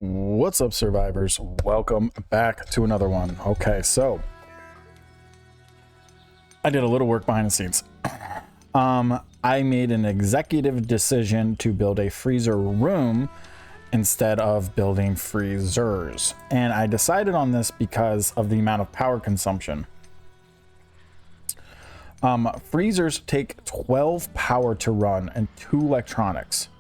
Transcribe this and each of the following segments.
What's up, survivors? Welcome back to another one. Okay, so I did a little work behind the scenes. I made an executive decision to build a freezer room instead of building freezers, and I decided on this because of the amount of power consumption. Freezers take 12 power to run and 2 electronics.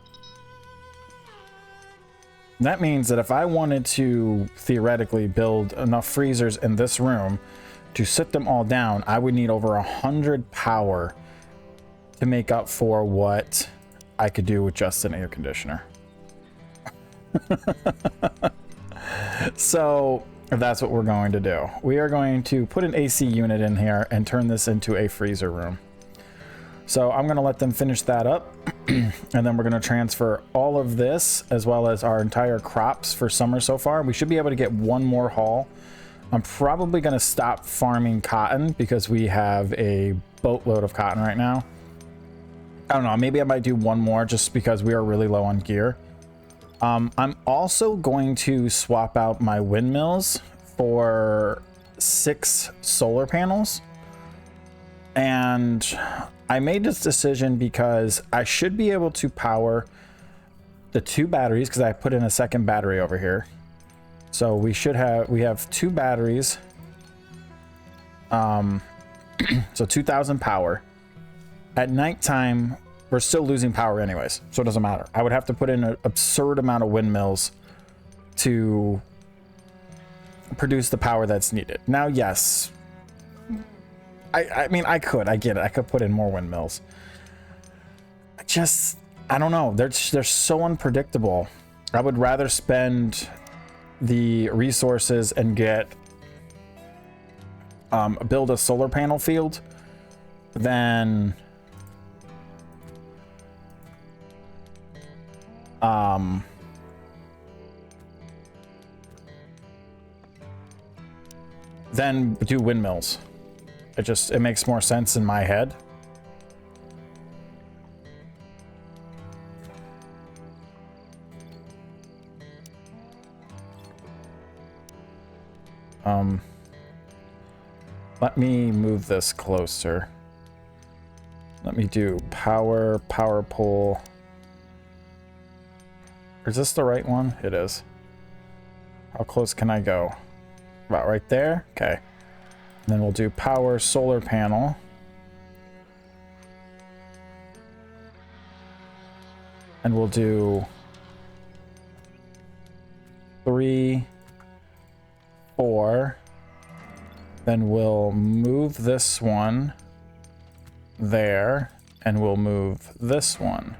That means that if I wanted to theoretically build enough freezers in this room to sit them all down, I would need over 100 power to make up for what I could do with just an air conditioner. So that's what we're going to do. We are going to put an AC unit in here and turn this into a freezer room. So I'm going to let them finish that up, and then we're going to transfer all of this as well as our entire crops for summer so far. We should be able to get one more haul. I'm probably going to stop farming cotton because we have a boatload of cotton right now. I don't know, maybe I might do one more just because we are really low on gear. I'm also going to swap out my windmills for 6 solar panels. And I made this decision because I should be able to power the 2 batteries because I put in a second battery over here. So we have 2 batteries. So 2,000 power. At nighttime, we're still losing power anyways, so it doesn't matter. I would have to put in an absurd amount of windmills to produce the power that's needed. Now, yes, I mean, I get it. I could put in more windmills. I don't know. They're so unpredictable. I would rather spend the resources and build a solar panel field than do windmills. It makes more sense in my head. Let me move this closer. Let me do power pole. Is this the right one? It is. How close can I go? About right there? Okay. And then we'll do power solar panel. And we'll do 3, 4. Then we'll move this one there, and we'll move this one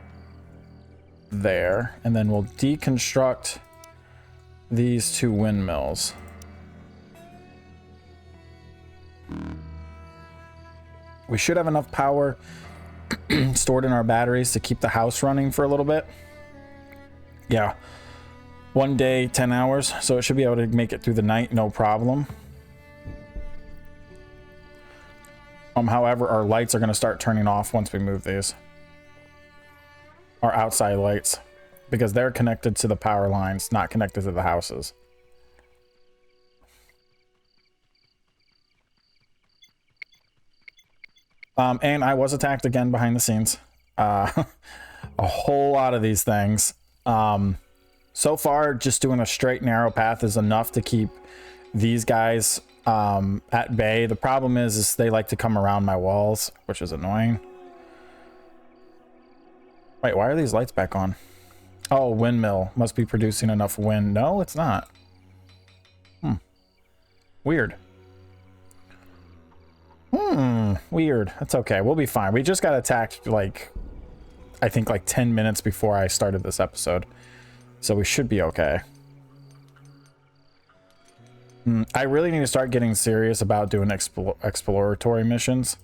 there, and then we'll deconstruct these 2 windmills. We should have enough power stored in our batteries to keep the house running for a little bit. Yeah, 1 day, 10 hours, so it should be able to make it through the night, no problem. However, our lights are going to start turning off once we move these. Our outside lights, because they're connected to the power lines, not connected to the houses. And I was attacked again behind the scenes. A whole lot of these things. So far, just doing a straight narrow path is enough to keep these guys at bay. The problem is they like to come around my walls, which is annoying. Wait, why are these lights back on? Oh, windmill must be producing enough wind. No, it's not. Weird. Weird. That's okay. We'll be fine. We just got attacked I think 10 minutes before I started this episode. So we should be okay. I really need to start getting serious about doing exploratory missions.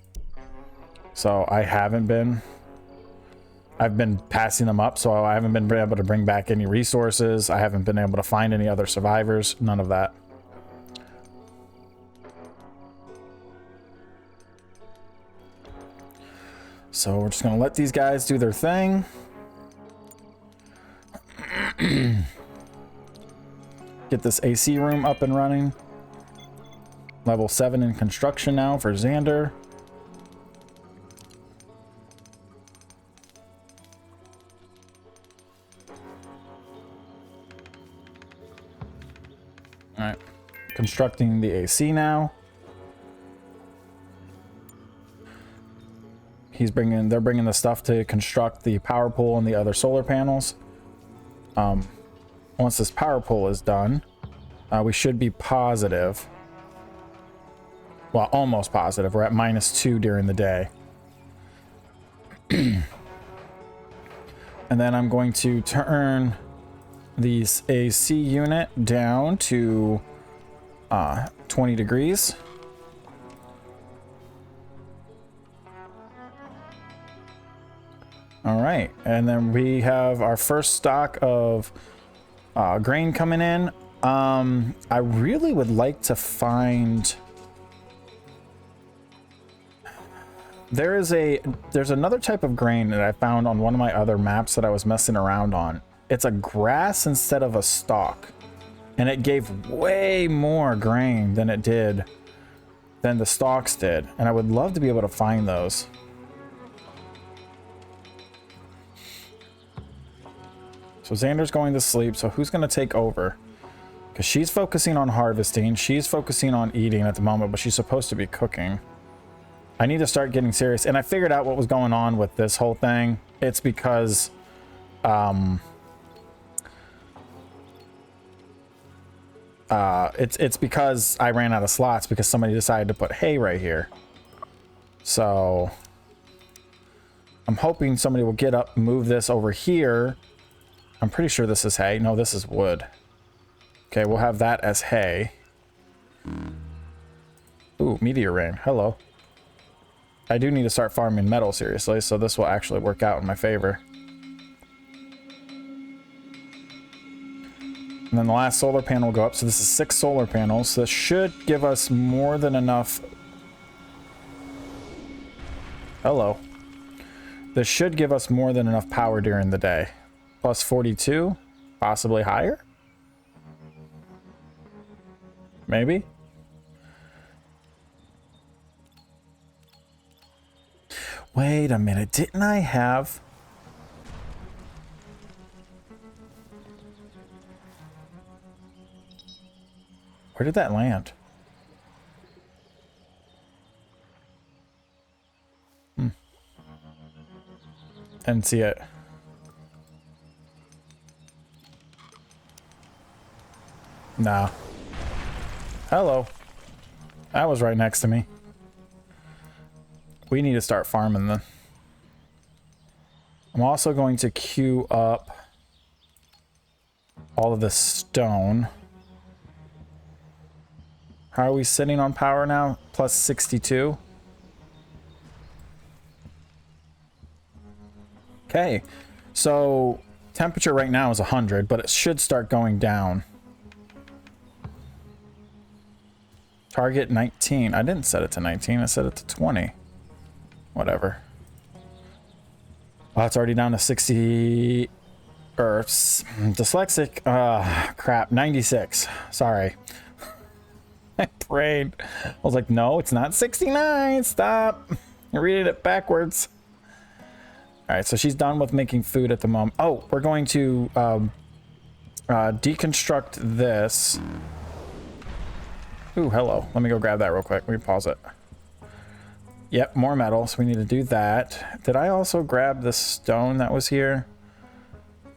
So I haven't been. I've been passing them up, so I haven't been able to bring back any resources. I haven't been able to find any other survivors. None of that. So we're just going to let these guys do their thing. get this AC room up and running. Level 7 in construction now for Xander. All right, constructing the AC now. They're bringing the stuff to construct the power pole and the other solar panels. Once this power pole is done, we should be positive. Well, almost positive. We're at -2 during the day. And then I'm going to turn the AC unit down to 20 degrees. All right, and then we have our first stock of grain coming in. I really would like to find... There's another type of grain that I found on one of my other maps that I was messing around on. It's a grass instead of a stalk, and it gave way more grain than the stalks did, and I would love to be able to find those. So Xander's going to sleep, so who's going to take over? Because she's focusing on harvesting, she's focusing on eating at the moment, but she's supposed to be cooking. I need to start getting serious, and I figured out what was going on with this whole thing. It's because it's because I ran out of slots because somebody decided to put hay right here. So I'm hoping somebody will get up, move this over here. I'm pretty sure this is hay. No, this is wood. Okay, we'll have that as hay. Ooh, meteor rain. Hello. I do need to start farming metal seriously, so this will actually work out in my favor. And then the last solar panel will go up. So this is 6 solar panels. So this should give us more than enough. Hello. This should give us more than enough power during the day. Plus 42, possibly higher. Maybe. Wait a minute, didn't I have... Where did that land? Didn't see it. No. Hello. That was right next to me. We need to start farming then. I'm also going to queue up all of this stone. How are we sitting on power now? Plus 62. Okay. So temperature right now is 100, but it should start going down. Target 19. I didn't set it to 19. I set it to 20. Whatever. Oh, it's already down to 60. Dyslexic. Crap. 96. Sorry. My brain. I was like, no, it's not 69. Stop. You're reading it backwards. All right, so she's done with making food at the moment. Oh, we're going to deconstruct this. Ooh, hello. Let me go grab that real quick. Let me pause it. Yep, more metal, so we need to do that. Did I also grab the stone that was here?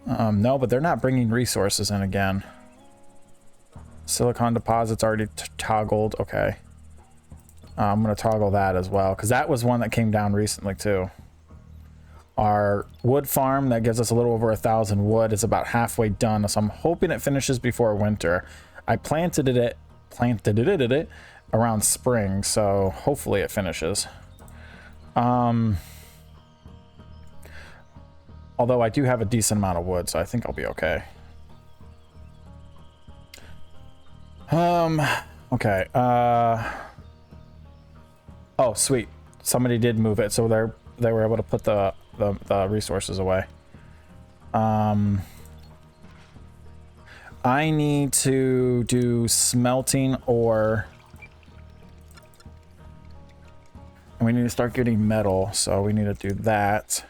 No, but they're not bringing resources in again. Silicon deposits already toggled. Okay. I'm going to toggle that as well, because that was one that came down recently too. Our wood farm that gives us a little over 1,000 wood is about halfway done, so I'm hoping it finishes before winter. I planted it around spring, so hopefully it finishes. Although I do have a decent amount of wood, so I think I'll be okay. Okay. Oh, sweet. Somebody did move it, so they were able to put the I need to do smelting ore. And we need to start getting metal, so we need to do that.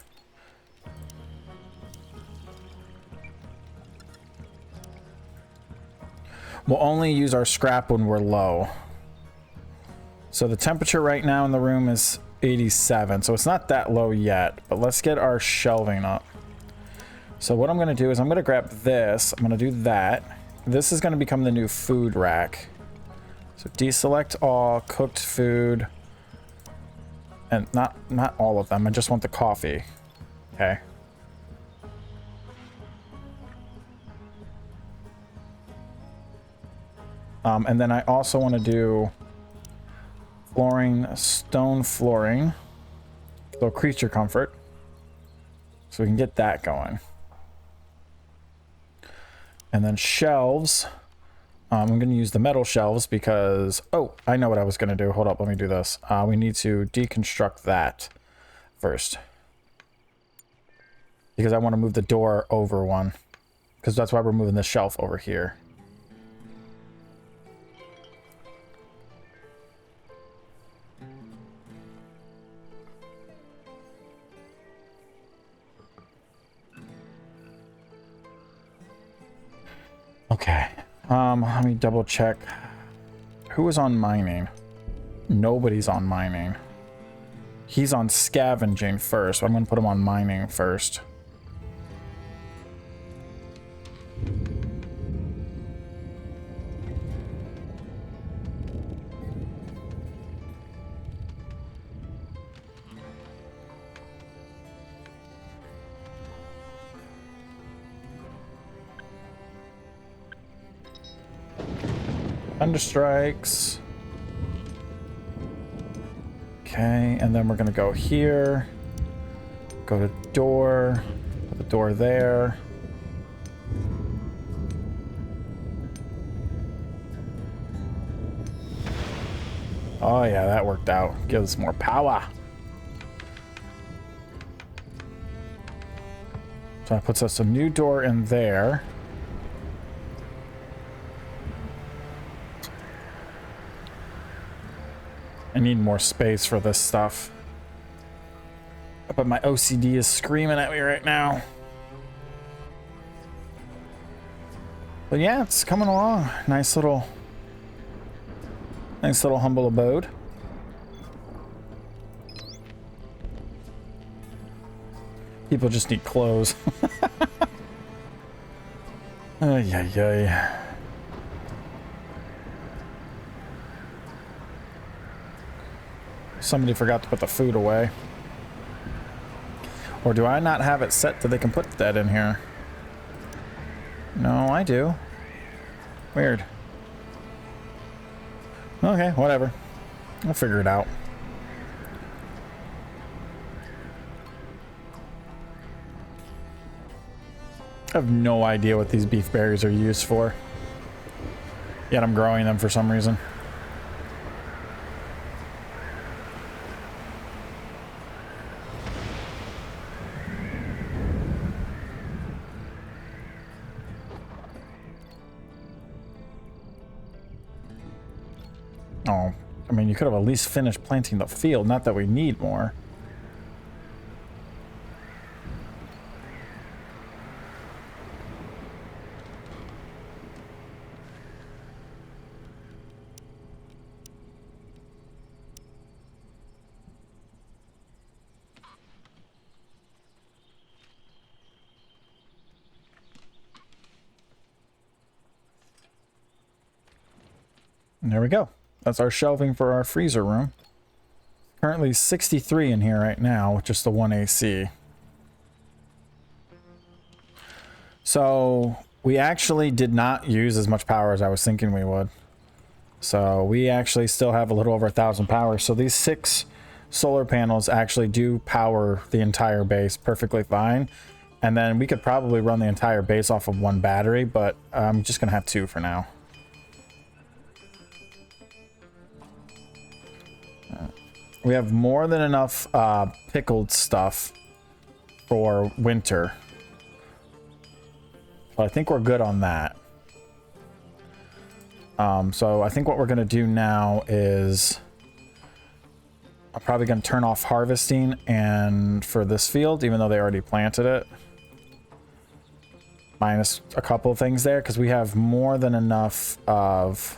We'll only use our scrap when we're low. So the temperature right now in the room is 87, so it's not that low yet, but let's get our shelving up. So what I'm going to do is I'm going to grab this, I'm going to do that. This is going to become the new food rack. So deselect all cooked food, and not all of them, I just want the coffee. Okay. And then I also want to do flooring, stone flooring, so creature comfort, so we can get that going. And then shelves, I'm going to use the metal shelves because, oh, I know what I was going to do. Hold up, let me do this. We need to deconstruct that first, because I want to move the door over one, because that's why we're moving the shelf over here. Okay, let me double check. Who is on mining? Nobody's on mining. He's on scavenging first, so I'm gonna put him on mining first. Thunderstrikes. Okay, and then we're gonna go here. Go to door. Put the door there. Oh yeah, that worked out. Gives us more power. So that puts us a new door in there. I need more space for this stuff. But my OCD is screaming at me right now. But yeah, it's coming along. Nice little humble abode. People just need clothes. Ay, ay, ay. Somebody forgot to put the food away. Or do I not have it set that they can put that in here? No, I do. Weird. Okay, whatever. I'll figure it out. I have no idea what these beef berries are used for. Yet I'm growing them for some reason. Oh, I mean, you could have at least finished planting the field. Not that we need more. And there we go. That's our shelving for our freezer room. Currently 63 in here right now with just the one AC. So we actually did not use as much power as I was thinking we would. So we actually still have a little over 1,000 power. So these 6 solar panels actually do power the entire base perfectly fine. And then we could probably run the entire base off of one battery, but I'm just gonna have 2 for now. We have more than enough pickled stuff for winter. So I think we're good on that. So I think what we're going to do now is I'm probably going to turn off harvesting and for this field, even though they already planted it. Minus a couple of things there because we have more than enough of...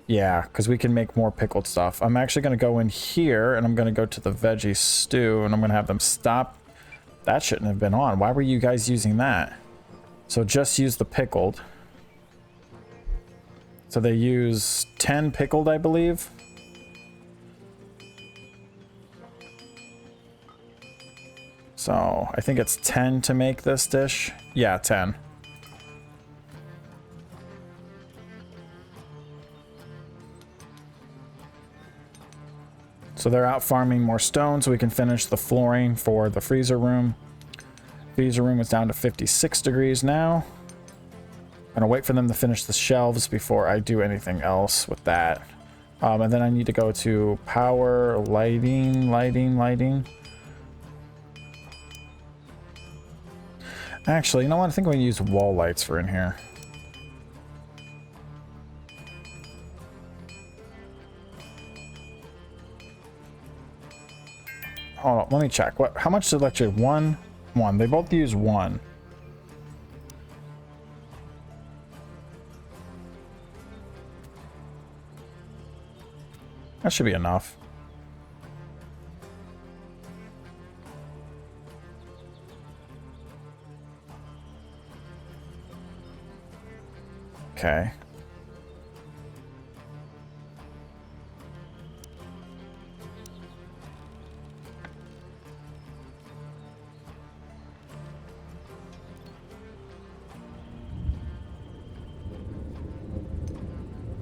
Yeah, because we can make more pickled stuff. I'm actually going to go in here and I'm going to go to the veggie stew and I'm going to have them stop. That shouldn't have been on. Why were you guys using that? So just use the pickled. So they use 10 pickled, I believe. So I think it's 10 to make this dish. Yeah, 10. So they're out farming more stone so we can finish the flooring for the freezer room. Freezer room is down to 56 degrees now. I'm gonna wait for them to finish the shelves before I do anything else with that. And then I need to go to power, lighting. Actually, you know what? I think I'm gonna use wall lights for in here. Hold on, let me check. What? How much electric? One. They both use 1. That should be enough. Okay.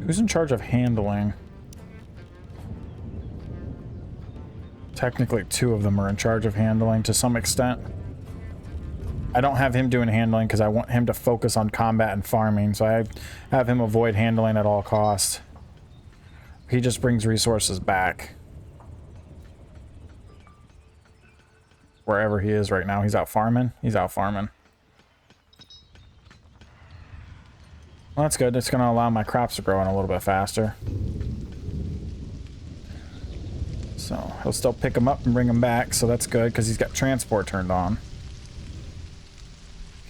Who's in charge of handling? Technically, 2 of them are in charge of handling to some extent. I don't have him doing handling because I want him to focus on combat and farming, so I have him avoid handling at all costs. He just brings resources back. Wherever he is right now. He's out farming? He's out farming. Well, that's good. It's going to allow my crops to grow in a little bit faster. So he'll still pick them up and bring them back, so that's good because he's got transport turned on.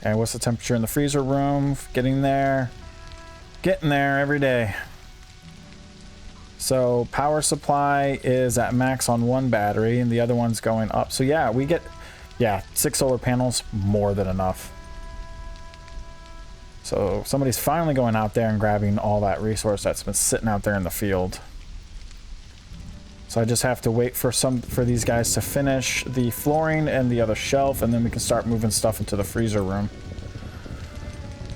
Okay, what's the temperature in the freezer room? Getting there. Getting there every day. So power supply is at max on 1 battery and the other one's going up. So yeah, we get, 6 solar panels, more than enough. So somebody's finally going out there and grabbing all that resource that's been sitting out there in the field. So I just have to wait for these guys to finish the flooring and the other shelf, and then we can start moving stuff into the freezer room.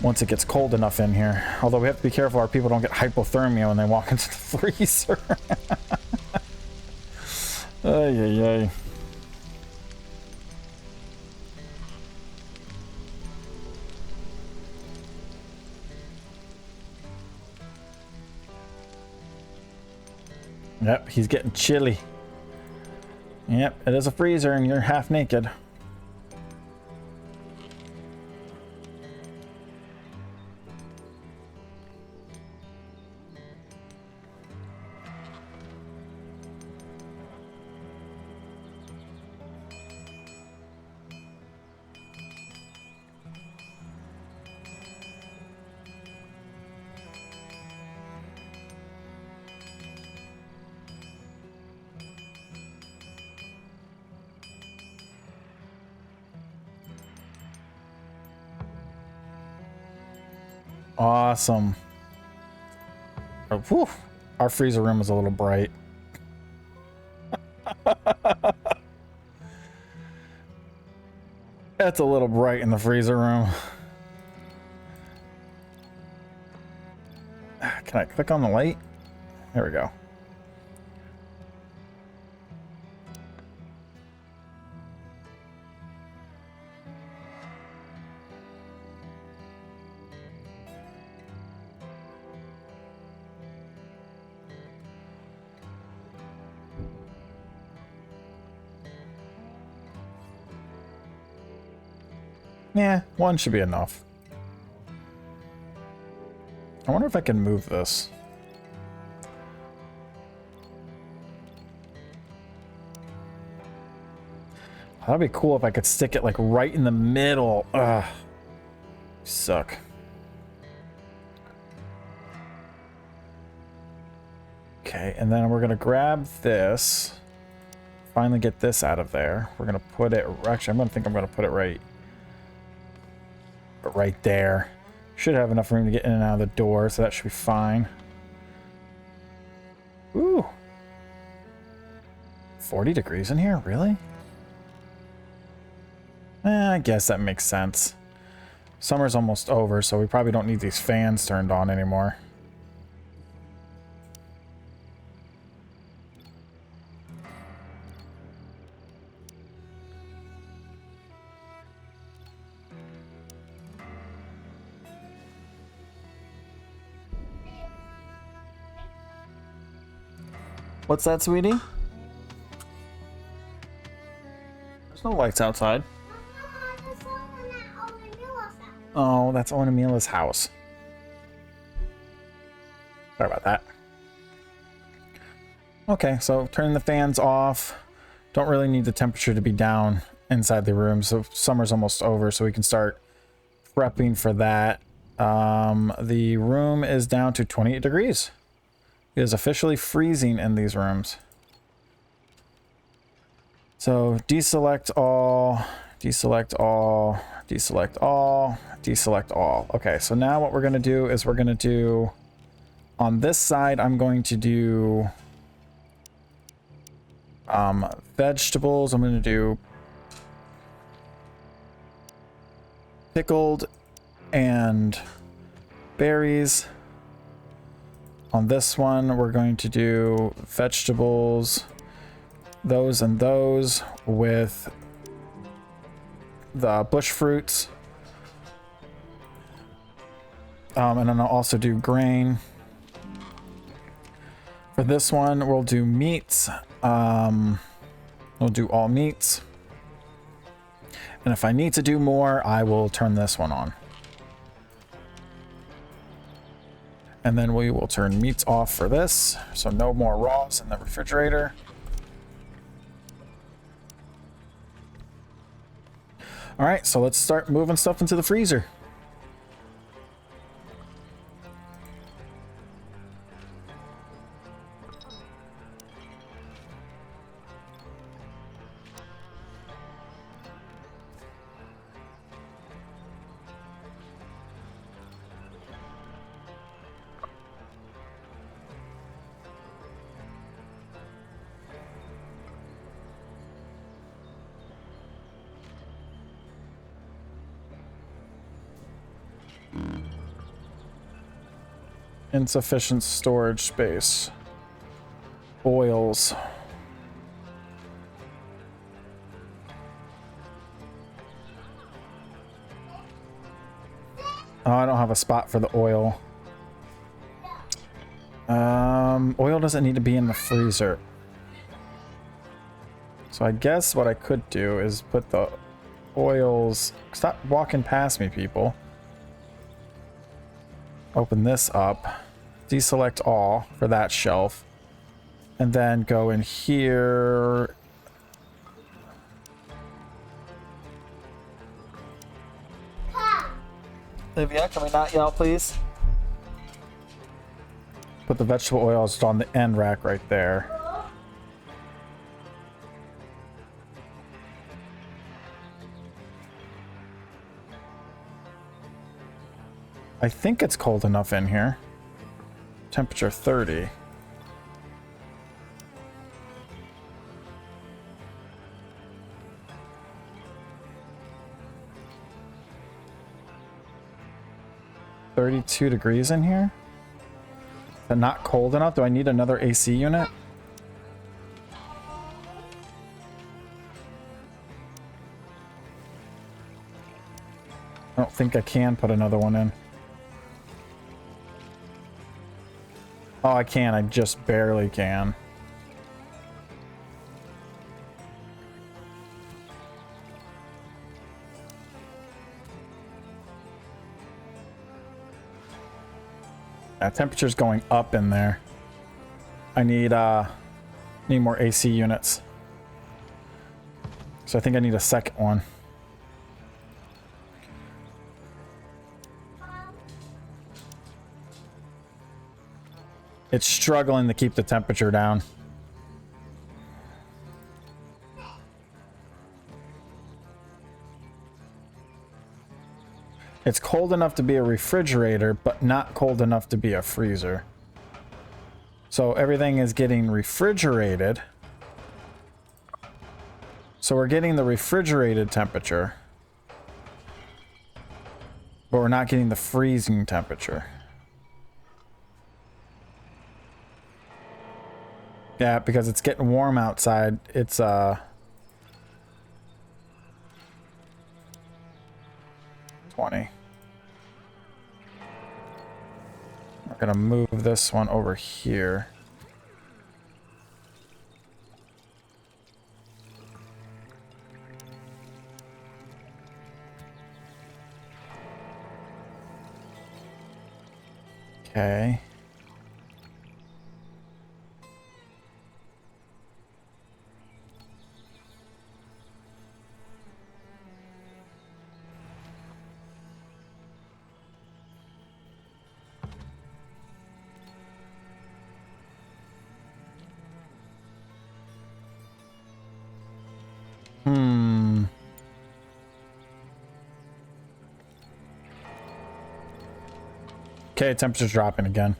Once it gets cold enough in here. Although we have to be careful our people don't get hypothermia when they walk into the freezer. Ay, ay, ay. Yep, he's getting chilly. Yep, it is a freezer and you're half naked. Awesome. Oh, whew. Our freezer room is a little bright. That's a little bright in the freezer room. Can I click on the light? There we go. Yeah, 1 should be enough. I wonder if I can move this. That'd be cool if I could stick it like right in the middle. Ugh. Suck. Okay, and then we're gonna grab this. Finally get this out of there. We're gonna put it, actually I'm gonna put it right there. Should have enough room to get in and out of the door, so that should be fine. Ooh. 40 degrees in here, really? I guess that makes sense. Summer's almost over, so we probably don't need these fans turned on anymore. What's that, sweetie? There's no lights outside. Oh, that's Onamila's house. Sorry about that. Okay, so turning the fans off. Don't really need the temperature to be down inside the room, so summer's almost over, so we can start prepping for that. The room is down to 28 degrees. It is officially freezing in these rooms. So deselect all, deselect all, deselect all, deselect all. Okay, so now what we're going to do is we're going to do, on this side, I'm going to do vegetables. I'm going to do pickled and berries. On this one, we're going to do vegetables, those and those, with the bush fruits. And then I'll also do grain. For this one, we'll do meats. We'll do all meats. And if I need to do more, I will turn this one on. And then we will turn meats off for this, so no more raws in the refrigerator. All right, so let's start moving stuff into the freezer. Insufficient storage space. Oils. Oh, I don't have a spot for the oil. Oil doesn't need to be in the freezer. So I guess what I could do is put the oils... Stop walking past me, people. Open this up, deselect all for that shelf, and then go in here. Olivia, can we not yell, please? Put the vegetable oils on the end rack right there. I think it's cold enough in here. Temperature 30. $32 in here? Is that not cold enough? Do I need another AC unit? I don't think I can put another one in. Oh, I can. I just barely can. Temperature's going up in there. I need more AC units. So I think I need a second one. It's struggling to keep the temperature down. It's cold enough to be a refrigerator, but not cold enough to be a freezer. So everything is getting refrigerated. So we're getting the refrigerated temperature, but we're not getting the freezing temperature. Yeah, because it's getting warm outside. It's 20. We're gonna move this one over here. Okay. Okay, temperature's dropping again.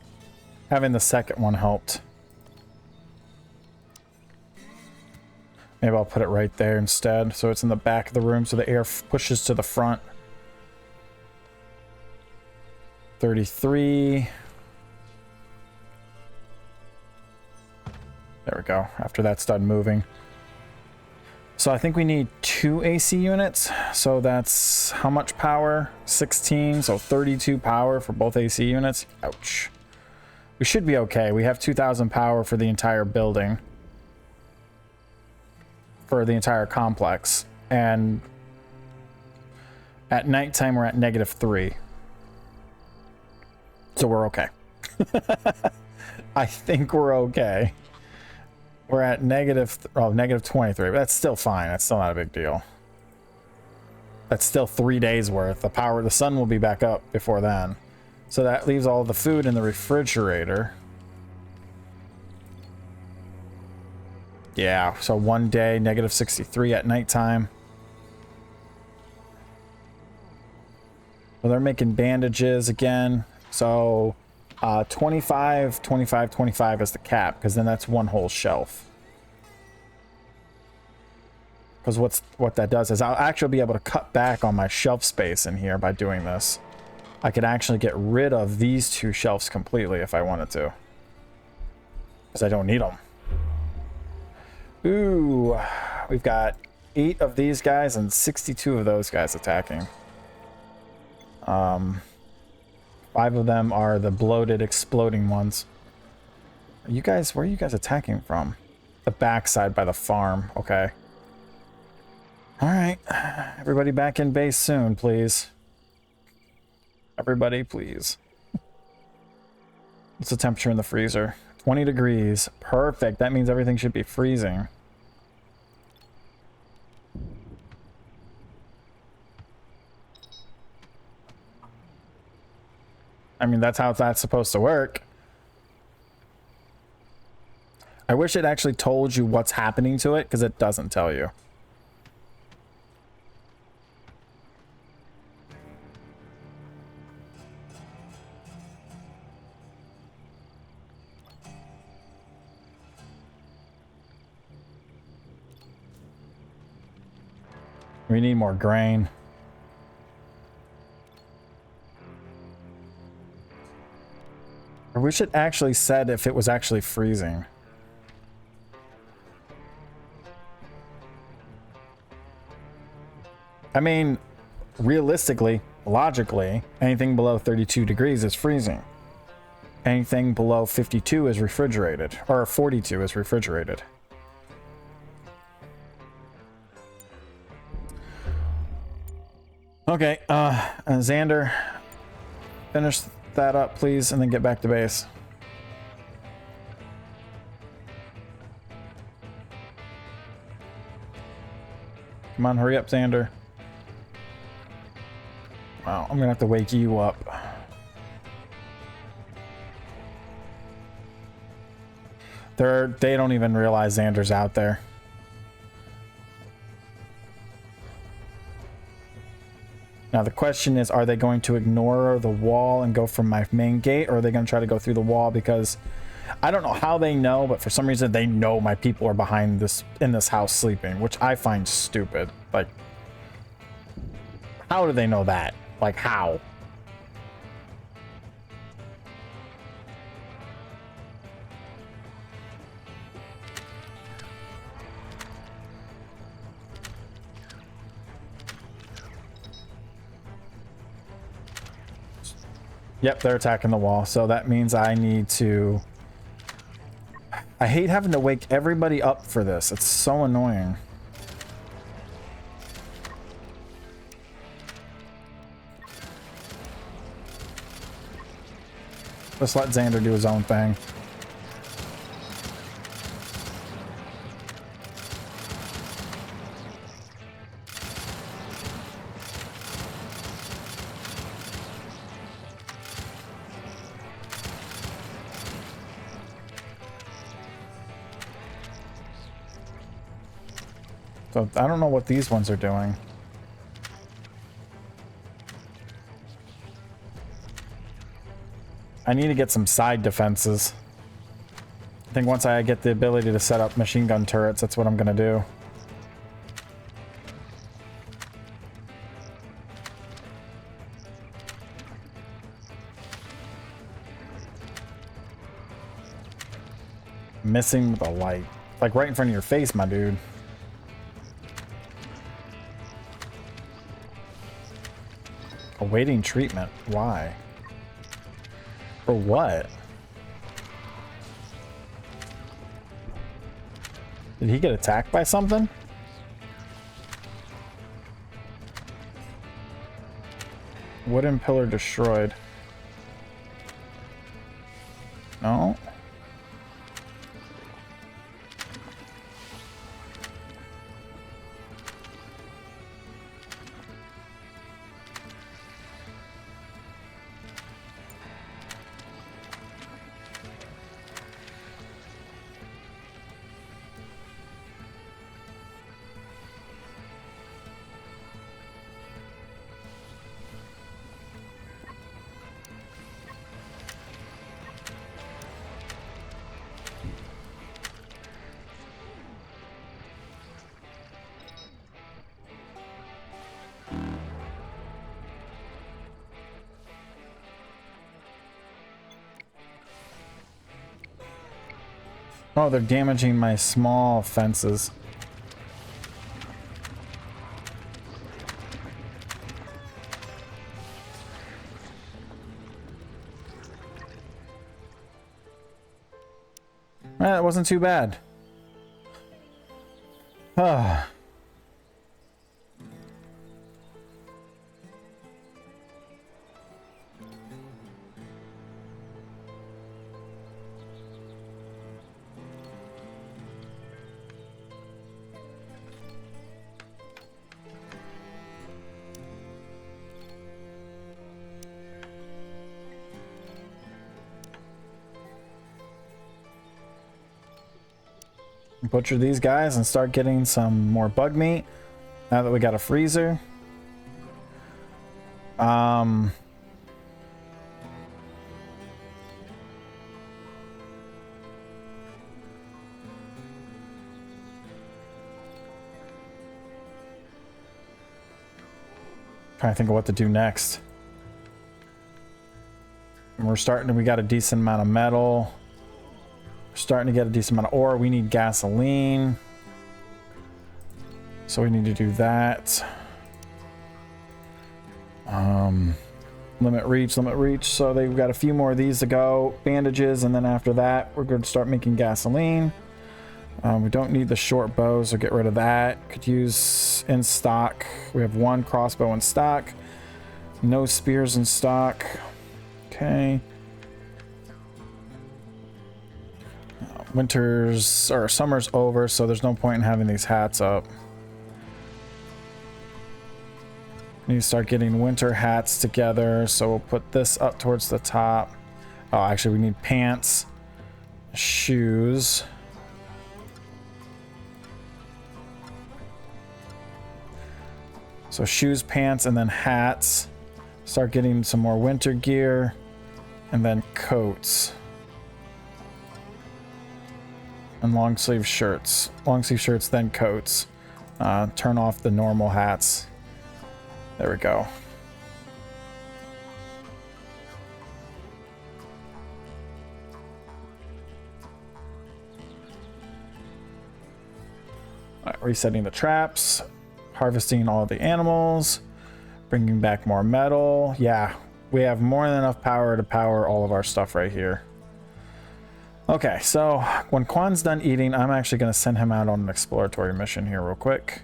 Having the second one helped. Maybe I'll put it right there instead, so it's in the back of the room, so the air pushes to the front. 33. There we go, after that's done moving. So I think we need 2 AC units. So that's how much power? 16, so 32 power for both AC units. Ouch. We should be okay. We have 2,000 power for the entire building. For the entire complex. And at nighttime, we're at -3. So we're okay. I think we're okay. We're at -23, but that's still fine. That's still not a big deal. That's still 3 days worth. The sun will be back up before then. So that leaves all the food in the refrigerator. Yeah, so 1 day, -63 at nighttime. Well, they're making bandages again. So 25, 25, 25 is the cap, because then that's one whole shelf. Because what that does is I'll actually be able to cut back on my shelf space in here by doing this. I could actually get rid of these 2 shelves completely if I wanted to. Because I don't need them. Ooh, we've got 8 of these guys and 62 of those guys attacking. 5 of them are the bloated, exploding ones. Where are you guys attacking from? The backside by the farm. Okay. All right. Everybody back in base soon, please. Everybody, please. What's the temperature in the freezer? 20 degrees. Perfect. That means everything should be freezing. I mean, that's how that's supposed to work. I wish it actually told you what's happening to it, because it doesn't tell you. We need more grain. I wish it actually said if it was actually freezing. I mean, realistically, logically, anything below 32 degrees is freezing. Anything below 52 is refrigerated, or 42 is refrigerated. Okay, Xander, finish that up, please, and then get back to base. Come on, hurry up, Xander. Wow, I'm gonna have to wake you up. They don't even realize Xander's out there. Now the question is, are they going to ignore the wall and go from my main gate, or are they going to try to go through the wall? Because I don't know how they know, but for some reason they know my people are behind this in this house sleeping, which I find stupid. Like, how do they know that? Like, how? Yep, they're attacking the wall, so that means I need to... I hate having to wake everybody up for this. It's so annoying. Just let Xander do his own thing. So I don't know what these ones are doing. I need to get some side defenses. I think once I get the ability to set up machine gun turrets, that's what I'm gonna do. Missing with a light. Like right in front of your face, my dude. Awaiting treatment. Why? For what? Did he get attacked by something? Wooden pillar destroyed. No? Oh, they're damaging my small fences. That wasn't too bad. Ah. Butcher these guys and start getting some more bug meat now that we got a freezer. Trying to think of what to do next. And we got a decent amount of metal. Starting to get a decent amount of ore. We need gasoline, so we need to do that. Limit reach. So they've got a few more of these to go. Bandages, and then after that we're going to start making gasoline. We don't need the short bow, so get rid of that. Could use in stock. We have one crossbow in stock, no spears in stock. Okay. Winter's or summer's over, so there's no point in having these hats up. We need to start getting winter hats together, so we'll put this up towards the top. Oh, actually, we need pants, shoes. So shoes, pants, and then hats. Start getting some more winter gear, and then coats. And long sleeve shirts. Long sleeve shirts, then coats. Turn off the normal hats. There we go. All right, resetting the traps. Harvesting all the animals. Bringing back more metal. Yeah, we have more than enough power to power all of our stuff right here. Okay, so when Quan's done eating, I'm actually going to send him out on an exploratory mission here real quick.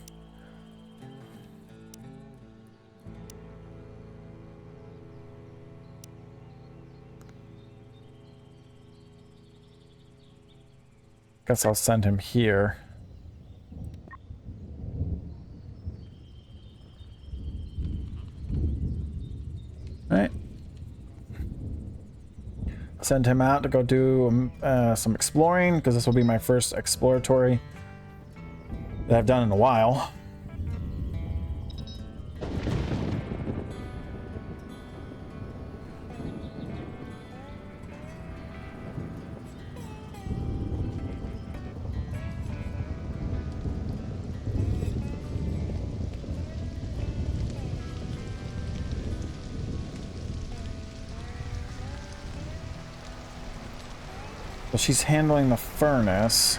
Guess I'll send him here. Right. Send him out to go do some exploring, because this will be my first exploratory that I've done in a while. So she's handling the furnace.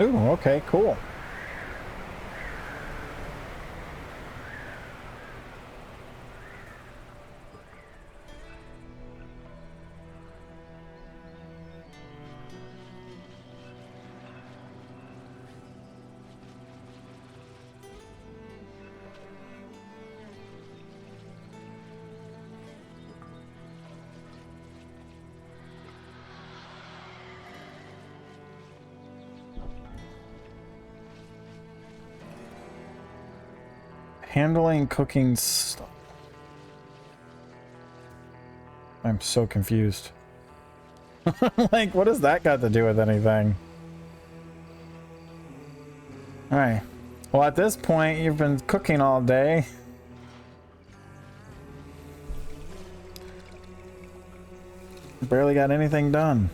Ooh, okay, cool. Handling cooking stuff. I'm so confused. Like, what has that got to do with anything? Alright. Well, at this point, you've been cooking all day. Barely got anything done.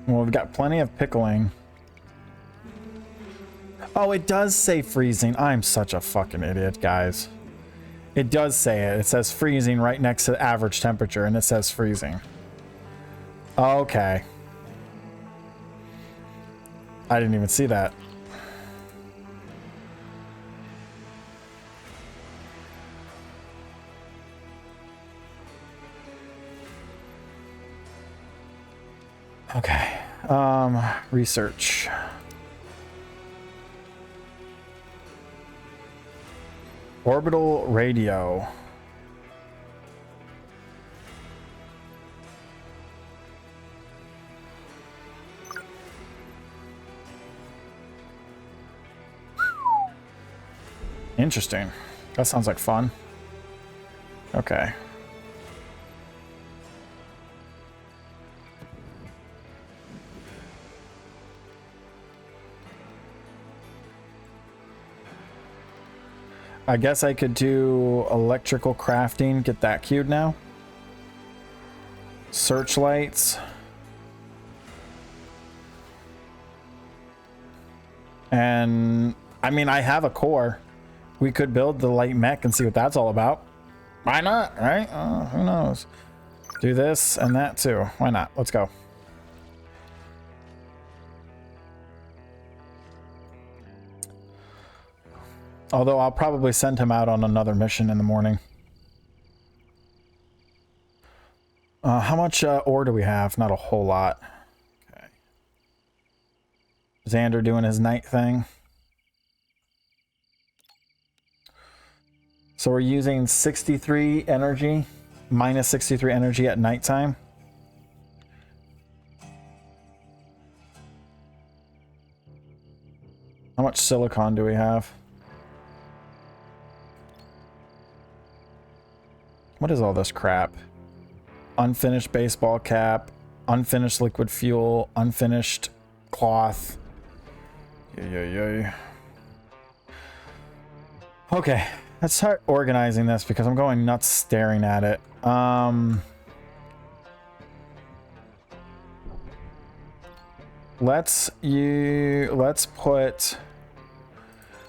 Well, we've got plenty of pickling. Oh, it does say freezing. I'm such a fucking idiot, guys. It does say it. It says freezing right next to average temperature, and it says freezing. Okay. I didn't even see that. Okay. Research. Orbital radio. Interesting. That sounds like fun. Okay. I guess I could do electrical crafting, get that queued now. Searchlights. And I mean, I have a core. We could build the light mech and see what that's all about. Why not, right? Who knows? Do this and that too. Why not? Let's go. Although I'll probably send him out on another mission in the morning. How much ore do we have? Not a whole lot. Okay. Xander doing his night thing. So we're using 63 energy, minus 63 energy at nighttime. How much silicon do we have? What is all this crap? Unfinished baseball cap, unfinished liquid fuel, unfinished cloth. Yay. Okay, let's start organizing this because I'm going nuts staring at it. Let's put,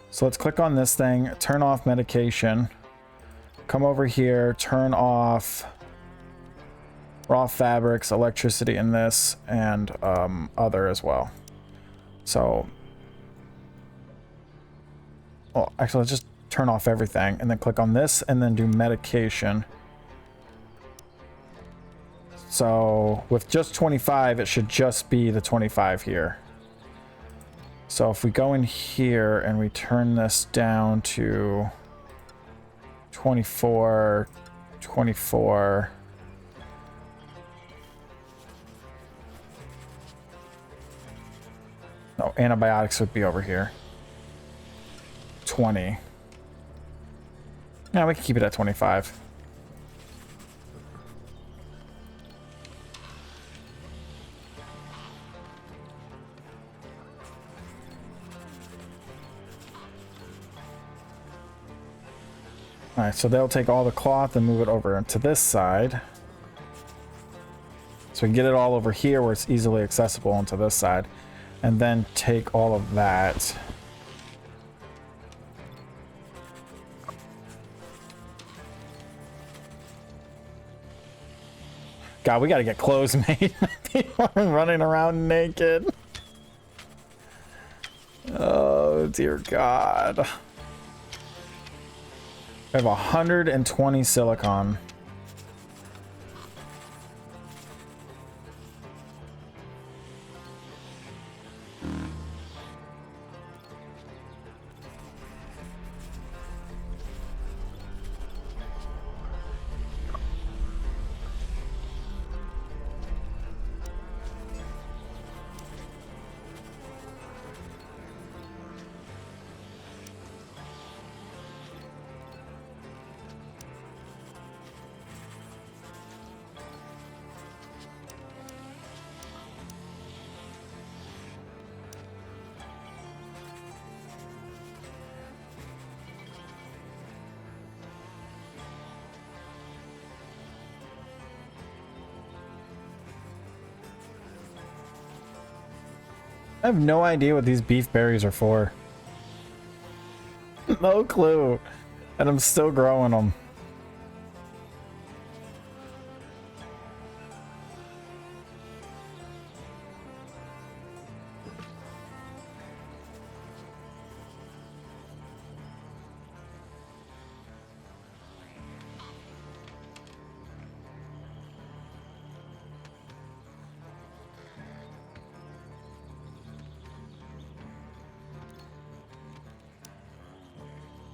so let's click on this thing, turn off medication. Come over here, turn off raw fabrics, electricity in this, and other as well. So, well, actually, let's just turn off everything and then click on this and then do medication. So with just 25, it should just be the 25 here. So if we go in here and we turn this down to 24, 24. No, antibiotics would be over here. 20. Yeah, we can keep it at 25. All right, so they'll take all the cloth and move it over to this side. So we can get it all over here where it's easily accessible onto this side. And then take all of that. God, we gotta get clothes made. People are running around naked. Oh, dear God. I have 120 silicon. I have no idea what these beef berries are for. No clue. And I'm still growing them.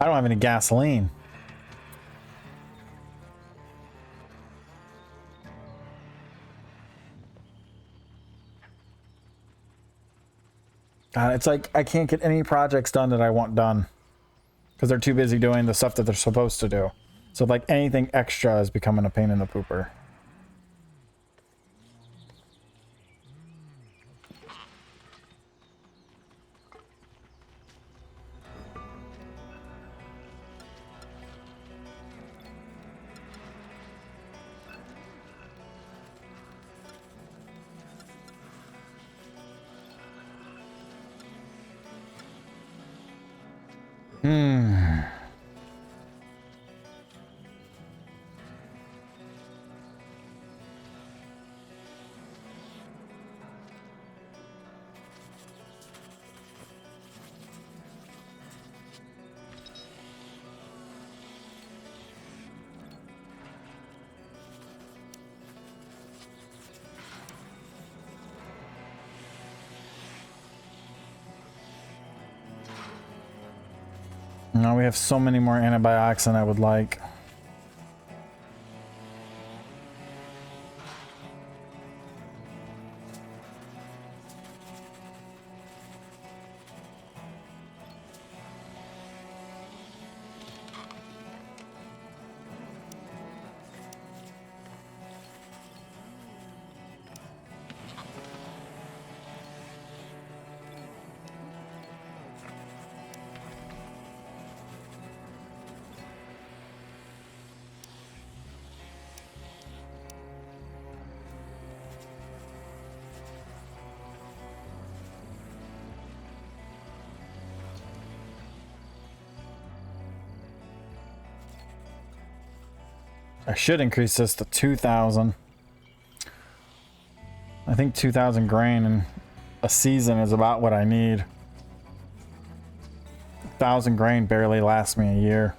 I don't have any gasoline. It's like I can't get any projects done that I want done because they're too busy doing the stuff that they're supposed to do. So like anything extra is becoming a pain in the pooper. Now we have so many more antibiotics than I would like. I should increase this to 2,000. I think 2,000 grain in a season is about what I need. 1,000 grain barely lasts me a year.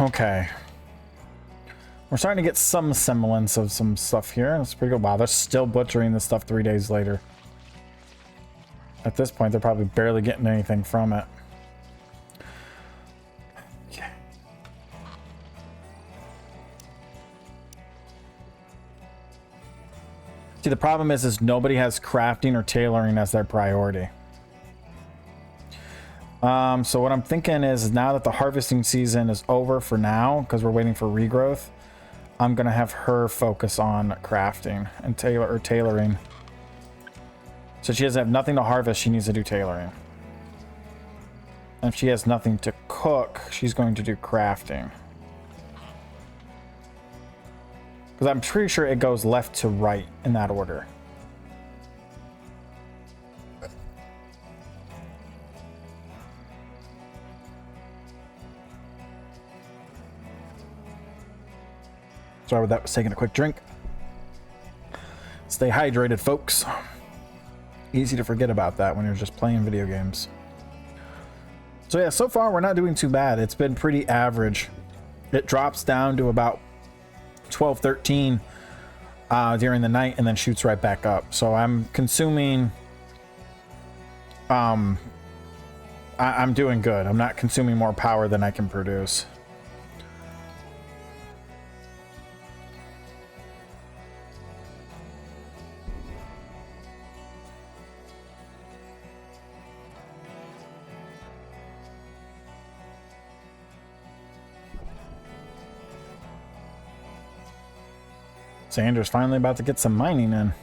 Okay. We're starting to get some semblance of some stuff here. That's pretty good. Wow, they're still butchering this stuff 3 days later. At this point, they're probably barely getting anything from it. Okay. See, the problem is nobody has crafting or tailoring as their priority. So what I'm thinking is now that the harvesting season is over for now, because we're waiting for regrowth, I'm going to have her focus on crafting and tailoring. So she doesn't have nothing to harvest, she needs to do tailoring. And if she has nothing to cook, she's going to do crafting. Because I'm pretty sure it goes left to right in that order. Sorry about that, was taking a quick drink. Stay hydrated, folks. Easy to forget about that when you're just playing video games. So yeah, so far we're not doing too bad. It's been pretty average. It drops down to about 12, 13 during the night and then shoots right back up. So I'm consuming... I'm doing good. I'm not consuming more power than I can produce. Xander's finally about to get some mining in.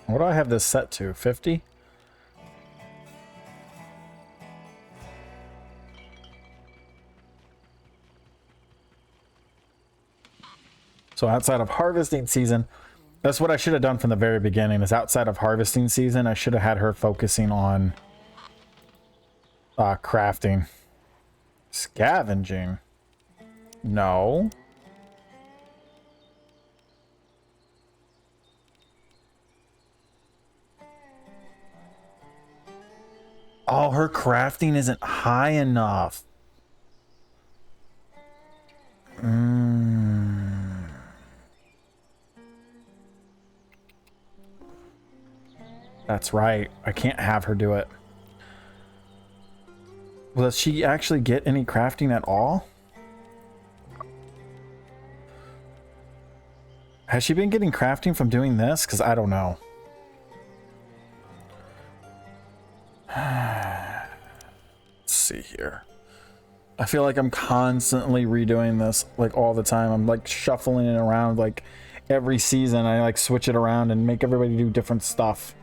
What do I have this set to? 50? So outside of harvesting season, that's what I should have done from the very beginning, is outside of harvesting season, I should have had her focusing on crafting. Scavenging. No. Oh, her crafting isn't high enough. That's right. I can't have her do it. Well, does she actually get any crafting at all? Has she been getting crafting from doing this? Because I don't know. Let's see here. I feel like I'm constantly redoing this, like, all the time. I'm like shuffling it around, like every season I like switch it around and make everybody do different stuff.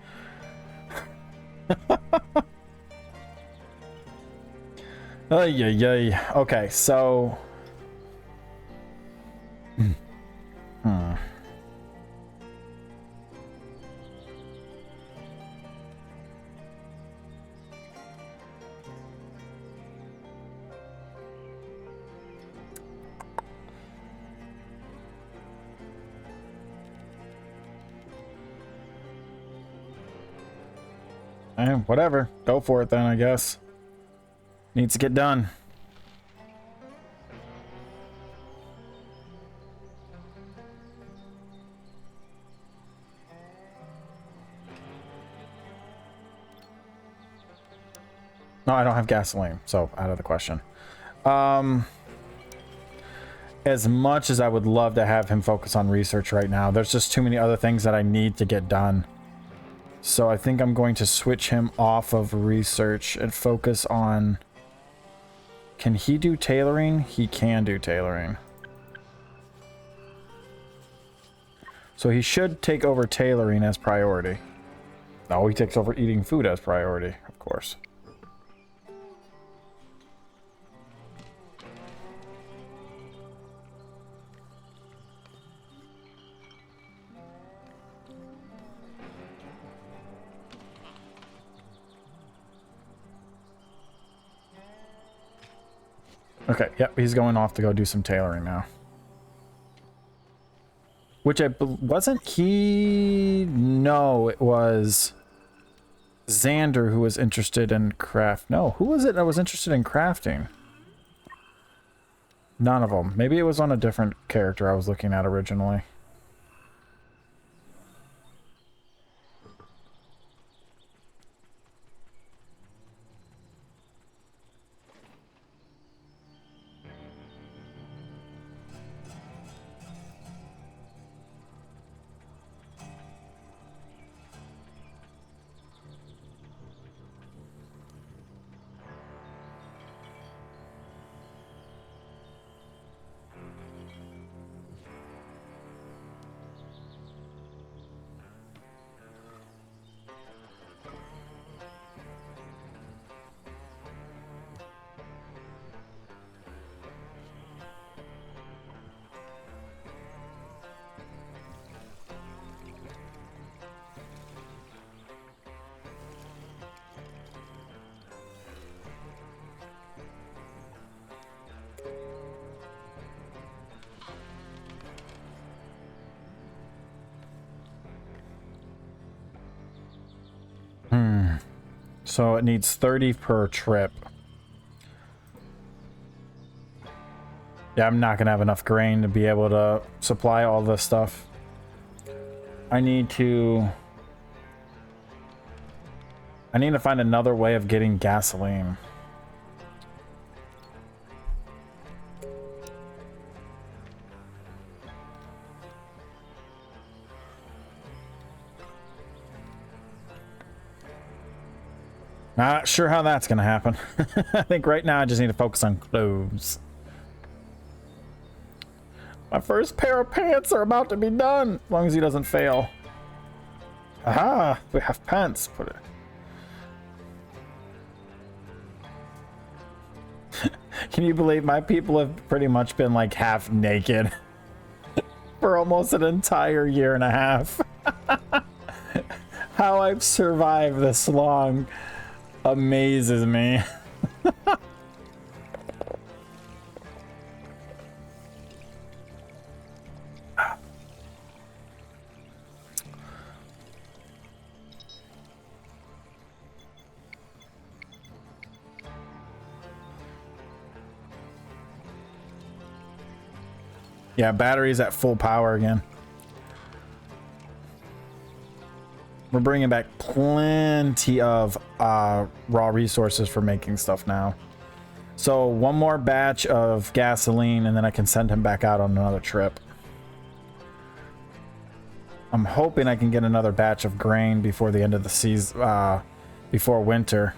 Okay, so whatever. Go for it then, I guess. Needs to get done. No, I don't have gasoline, so out of the question. As much as I would love to have him focus on research right now, there's just too many other things that I need to get done. So I think I'm going to switch him off of research and focus on... Can he do tailoring? He can do tailoring. So he should take over tailoring as priority. No, he takes over eating food as priority, of course. Okay, yep, he's going off to go do some tailoring now. Which wasn't he? No, it was Xander who was interested in craft. No, who was it that was interested in crafting? None of them. Maybe it was on a different character I was looking at originally. So it needs 30 per trip. Yeah, I'm not going to have enough grain to be able to supply all this stuff. I need to find another way of getting gasoline. Not sure how that's gonna happen. I think right now I just need to focus on clothes. My first pair of pants are about to be done, as long as he doesn't fail. Aha! We have pants. Put it. Can you believe my people have pretty much been like half naked for almost an entire year and a half? How I've survived this long amazes me. Yeah, battery's at full power again. We're bringing back plenty of raw resources for making stuff now. So one more batch of gasoline and then I can send him back out on another trip. I'm hoping I can get another batch of grain before the end of the season, before winter.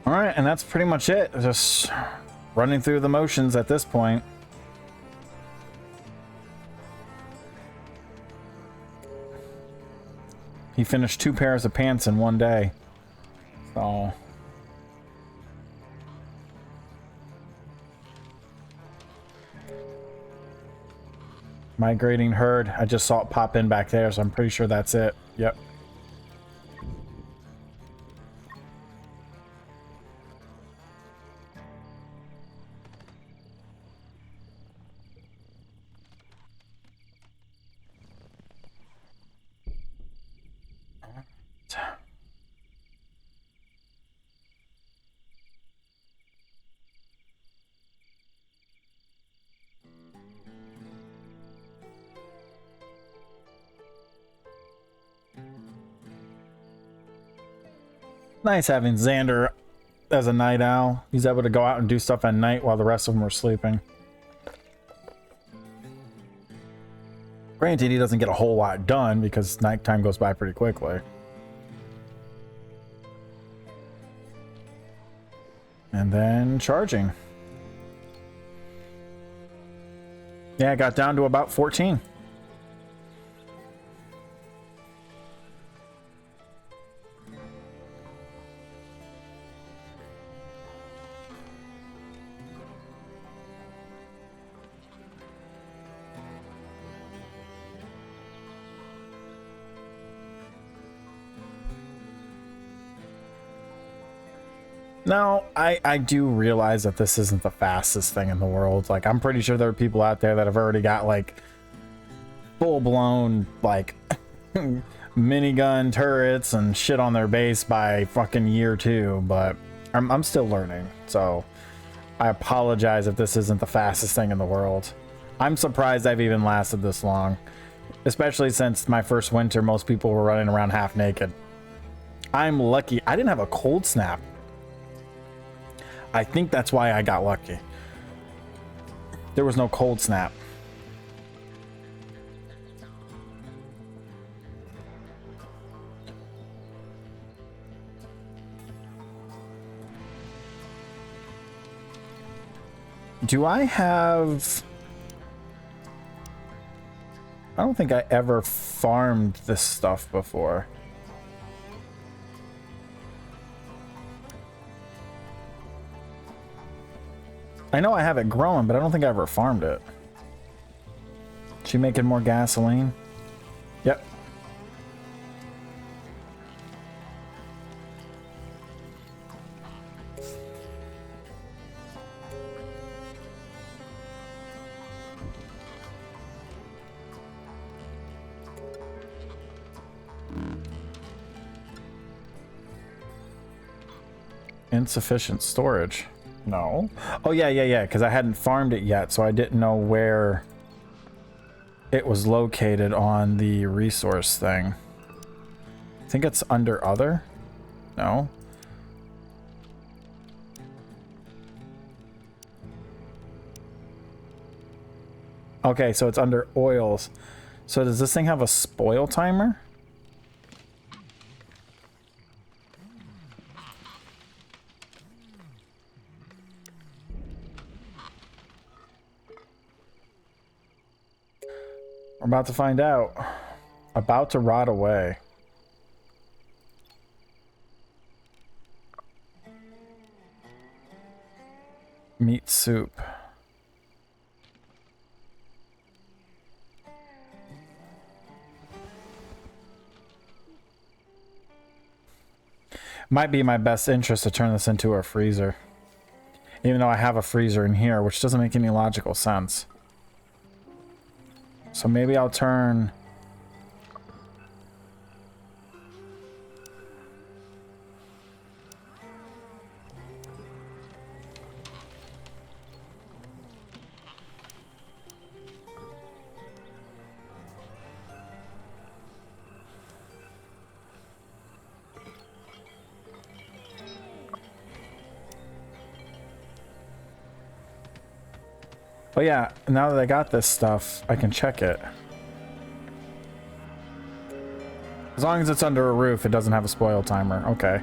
All right, and that's pretty much it. Just running through the motions at this point. He finished 2 pairs of pants in one day. So migrating herd. I just saw it pop in back there, so I'm pretty sure that's it. Yep. Nice having Xander as a night owl. He's able to go out and do stuff at night while the rest of them are sleeping. Granted, he doesn't get a whole lot done because nighttime goes by pretty quickly. And then charging. Yeah, I got down to about 14. Now, I do realize that this isn't the fastest thing in the world. Like, I'm pretty sure there are people out there that have already got, like, full-blown, like, minigun turrets and shit on their base by fucking year 2, but I'm still learning, so I apologize if this isn't the fastest thing in the world. I'm surprised I've even lasted this long, especially since my first winter, most people were running around half naked. I'm lucky. I didn't have a cold snap. I think that's why I got lucky. There was no cold snap. Do I have... I don't think I ever farmed this stuff before. I know I have it growing, but I don't think I ever farmed it. She making more gasoline? Yep. Insufficient storage. No. Oh, yeah, because I hadn't farmed it yet, so I didn't know where it was located on the resource thing. I think it's under other? No. Okay, so it's under oils. So does this thing have a spoil timer? We're about to find out. About to rot away. Meat soup. Might be my best interest to turn this into a freezer. Even though I have a freezer in here, which doesn't make any logical sense. So maybe I'll turn... But yeah, now that I got this stuff, I can check it. As long as it's under a roof, it doesn't have a spoil timer. Okay.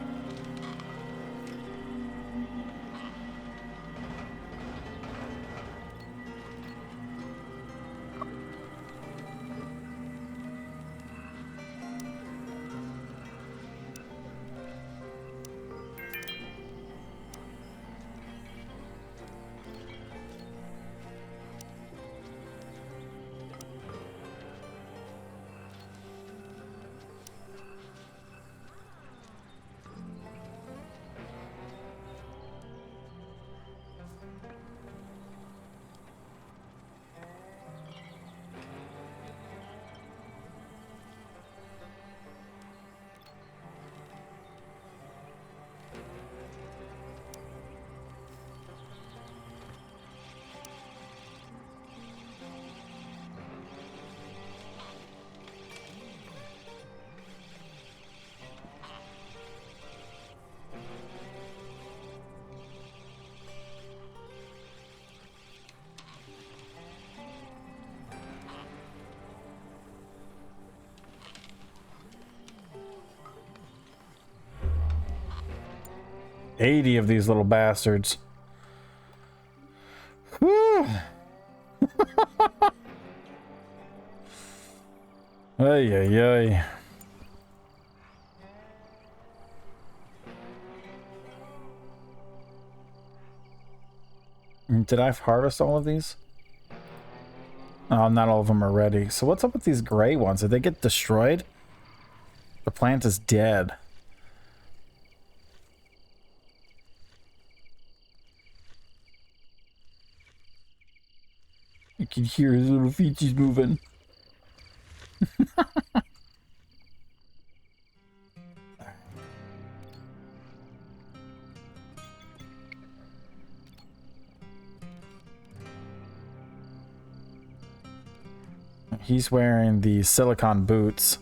$80 of these little bastards. Whew. Ay, ay, ay. Did I harvest all of these? Oh, not all of them are ready. So what's up with these gray ones? Did they get destroyed? The plant is dead. You can hear his little feeties moving. He's wearing the silicone boots.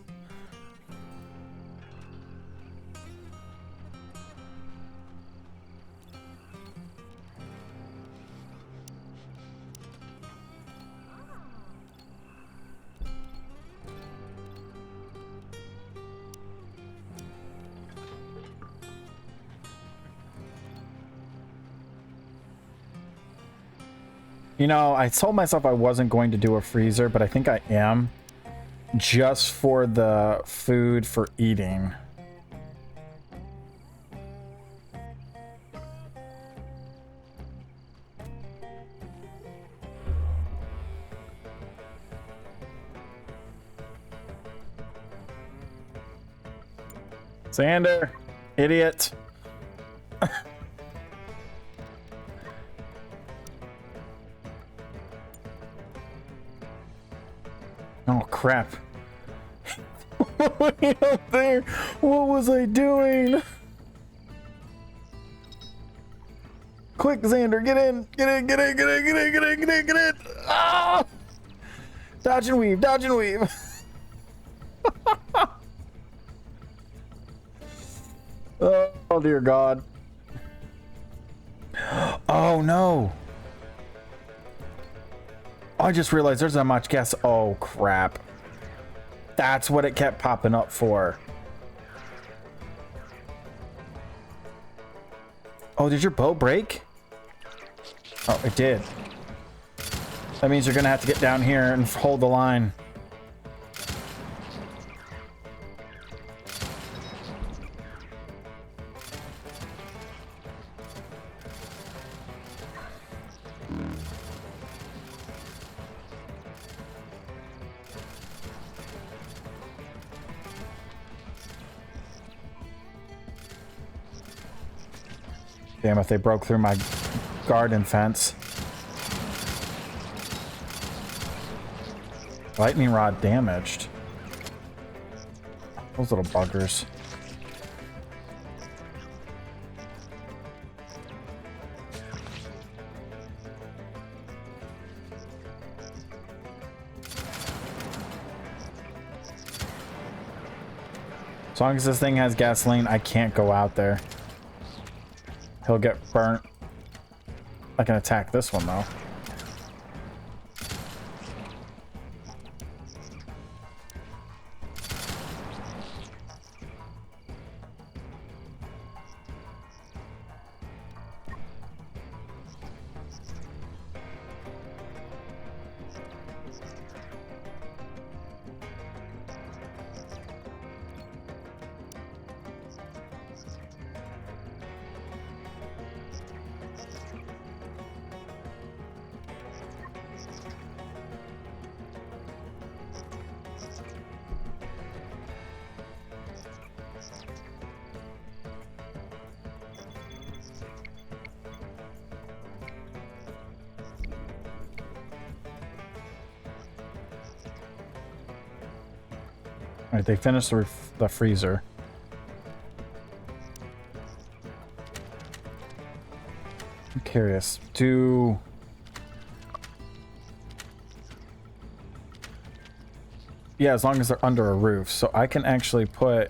You know, I told myself I wasn't going to do a freezer, but I think I am. Just for the food for eating. Xander, idiot. Oh, crap. Way up there. What was I doing? Quick, Xander, get in! Get in, get in, get in, get in, get in, get in, get in! Ah! Dodge and weave, dodge and weave! Oh, dear God. Oh, no! I just realized there's not much gas. Oh, crap. That's what it kept popping up for. Oh, did your boat break? Oh, it did. That means you're gonna have to get down here and hold the line. Damn, if they broke through my garden fence. Lightning rod damaged. Those little buggers. As long as this thing has gasoline, I can't go out there. He'll get burnt. I can attack this one, though. Alright, they finished the freezer. I'm curious. Yeah, as long as they're under a roof. So I can actually put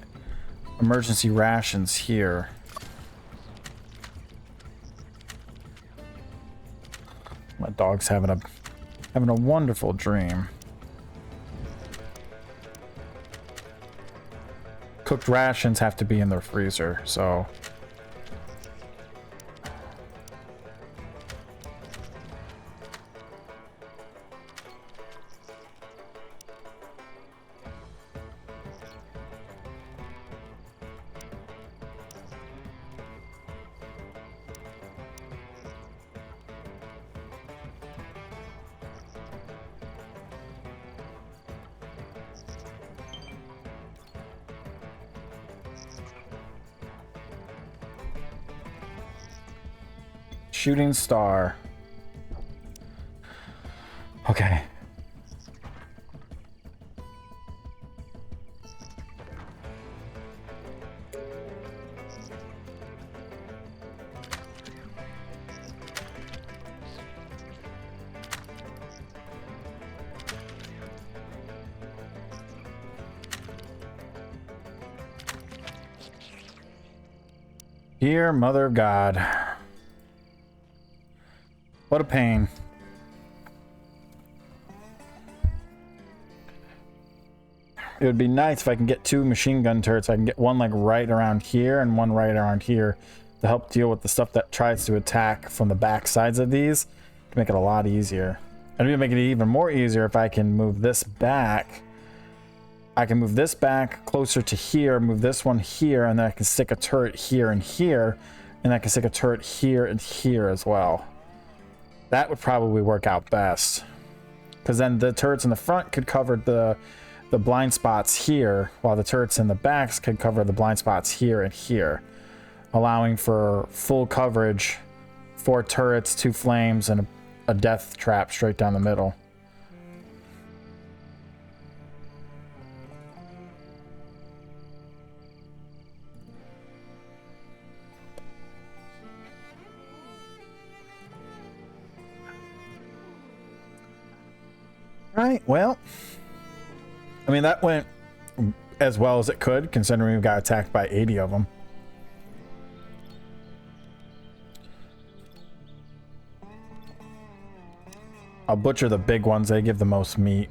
emergency rations here. My dog's having a wonderful dream. Cooked rations have to be in their freezer, so... Shooting star. Okay. Dear Mother of God. What a pain. It would be nice if I can get 2 machine gun turrets. I can get one like right around here and one right around here to help deal with the stuff that tries to attack from the back sides of these to make it a lot easier. And it'll make it even more easier if I can move this back. I can move this back closer to here, move this one here, and then I can stick a turret here and here, and I can stick a turret here and here as well. That would probably work out best. Because then the turrets in the front could cover the blind spots here, while the turrets in the backs could cover the blind spots here and here, allowing for full coverage, 4 turrets, 2 flames, and a death trap straight down the middle. Right, well, I mean, that went as well as it could, considering we got attacked by 80 of them. I'll butcher the big ones. They give the most meat.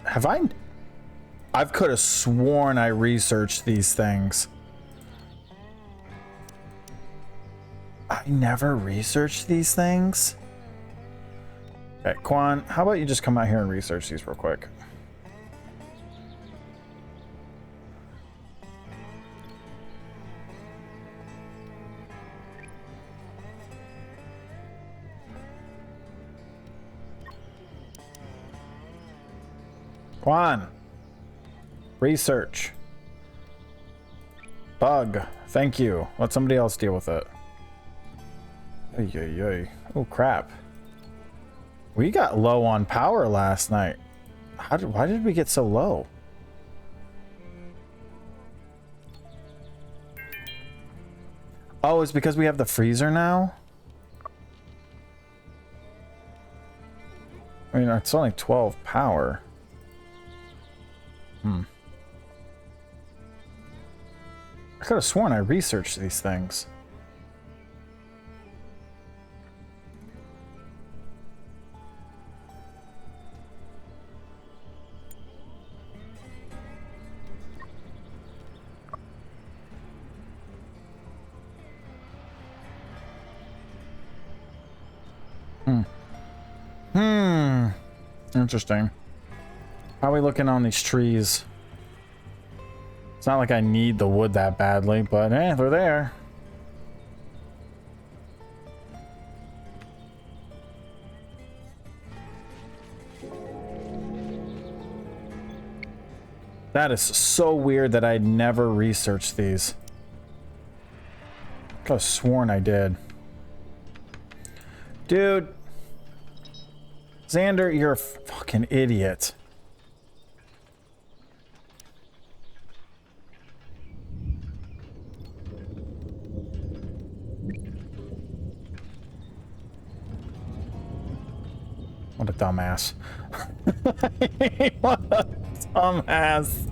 Have I could have sworn I researched these things. I never researched these things? Okay, Quan, how about you just come out here and research these real quick? Quan, research. Bug, thank you. Let somebody else deal with it. Ay, ay, ay. Oh, crap. We got low on power last night. Why did we get so low? Oh, it's because we have the freezer now? I mean, it's only 12 power. I could have sworn I researched these things. Interesting. How are we looking on these trees? It's not like I need the wood that badly, but they're there. That is so weird that I'd never researched these. I could have sworn I did. Dude. Xander, you're a fucking idiot. What a dumbass. What a dumbass.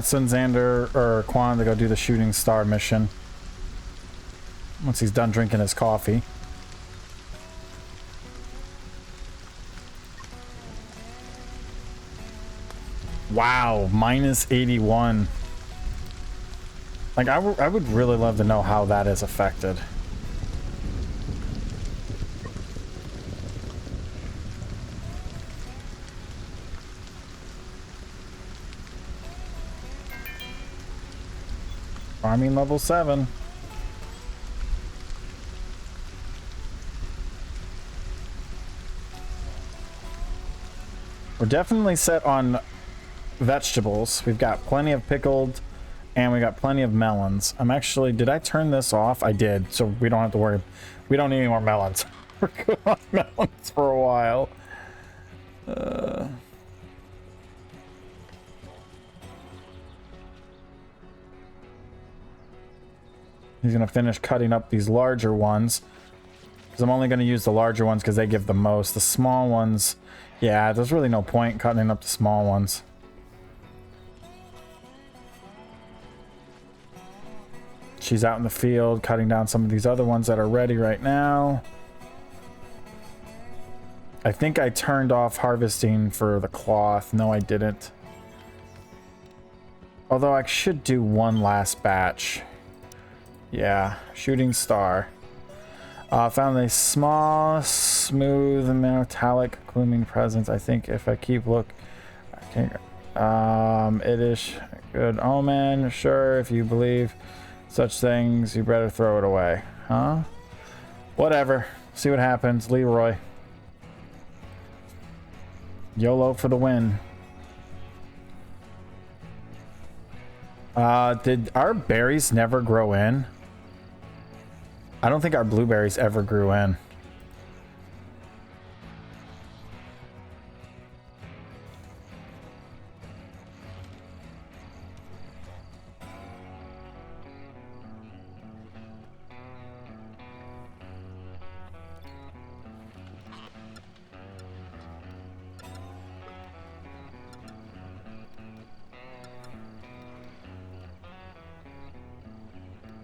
Send Xander or Quan to go do the shooting star mission. Once he's done drinking his coffee. Wow, minus 81. Like, I would really love to know how that is affected. Farming level 7. We're definitely set on vegetables. We've got plenty of pickled and we got plenty of melons. I'm actually, did I turn this off? I did, so we don't have to worry. We don't need any more melons. We're good on melons for a while. He's gonna finish cutting up these larger ones. Because I'm only going to use the larger ones because they give the most. The small ones, yeah, there's really no point cutting up the small ones. She's out in the field cutting down some of these other ones that are ready right now. I think I turned off harvesting for the cloth. No, I didn't. Although I should do one last batch. Yeah, shooting star. Found a small, smooth, metallic, glooming presence. I think if I keep look, okay. It is good omen. Sure, if you believe such things, you better throw it away, huh? Whatever. See what happens, Leroy. YOLO for the win. Did our berries never grow in? I don't think our blueberries ever grew in.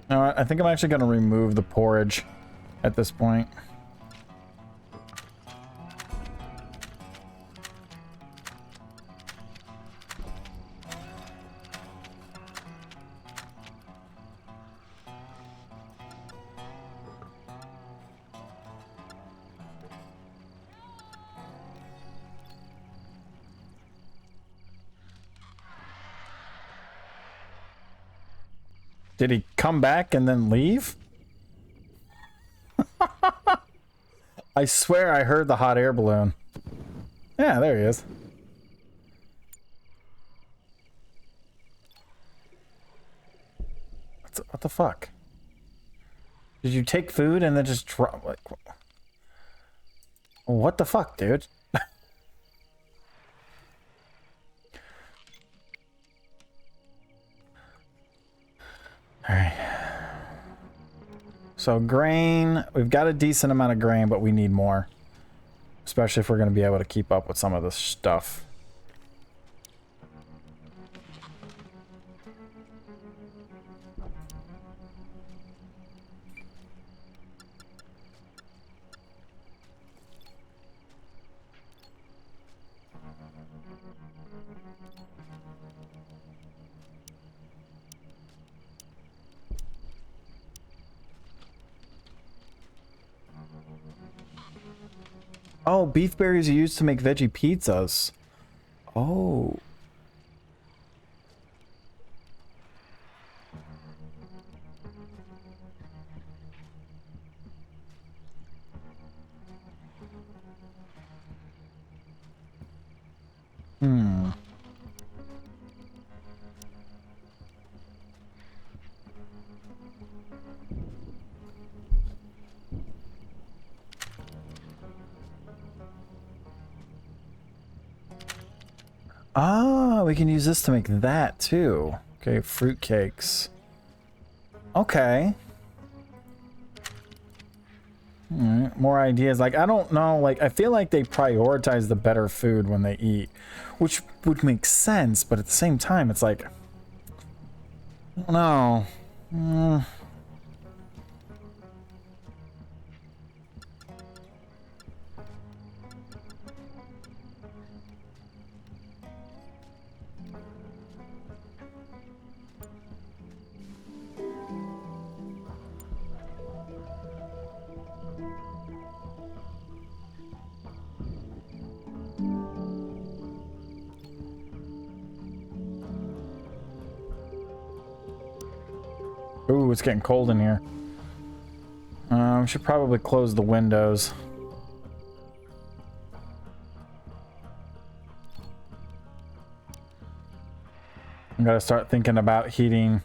No, I think I'm actually going to remove the porridge at this point. Did he come back and then leave? I swear I heard the hot air balloon. Yeah, there he is. What the fuck? Did you take food and then just drop? Like, what the fuck, dude? All right. So grain, we've got a decent amount of grain, but we need more. Especially if we're going to be able to keep up with some of this stuff. Oh, beef berries are used to make veggie pizzas. Oh. Hmm. Ah, we can use this to make that too. Okay, fruit cakes. Okay. All right, more ideas. Like, I don't know, like, I feel like they prioritize the better food when they eat, which would make sense, but at the same time, it's like, I don't know. Ooh, it's getting cold in here. Should probably close the windows. I'm gonna start thinking about heating.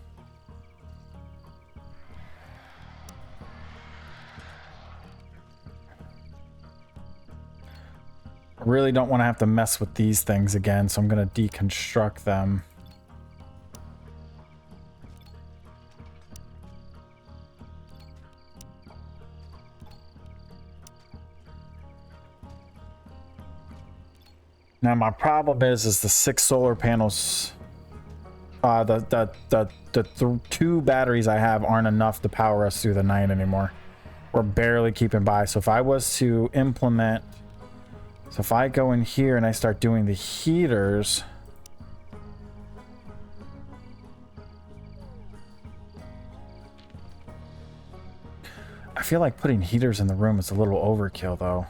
I really don't want to have to mess with these things again, so I'm gonna deconstruct them. Now my problem is the 6 solar panels, the 2 batteries I have aren't enough to power us through the night anymore. We're barely keeping by. So if I was to implement, so if I go in here and I start doing the heaters, I feel like putting heaters in the room is a little overkill though.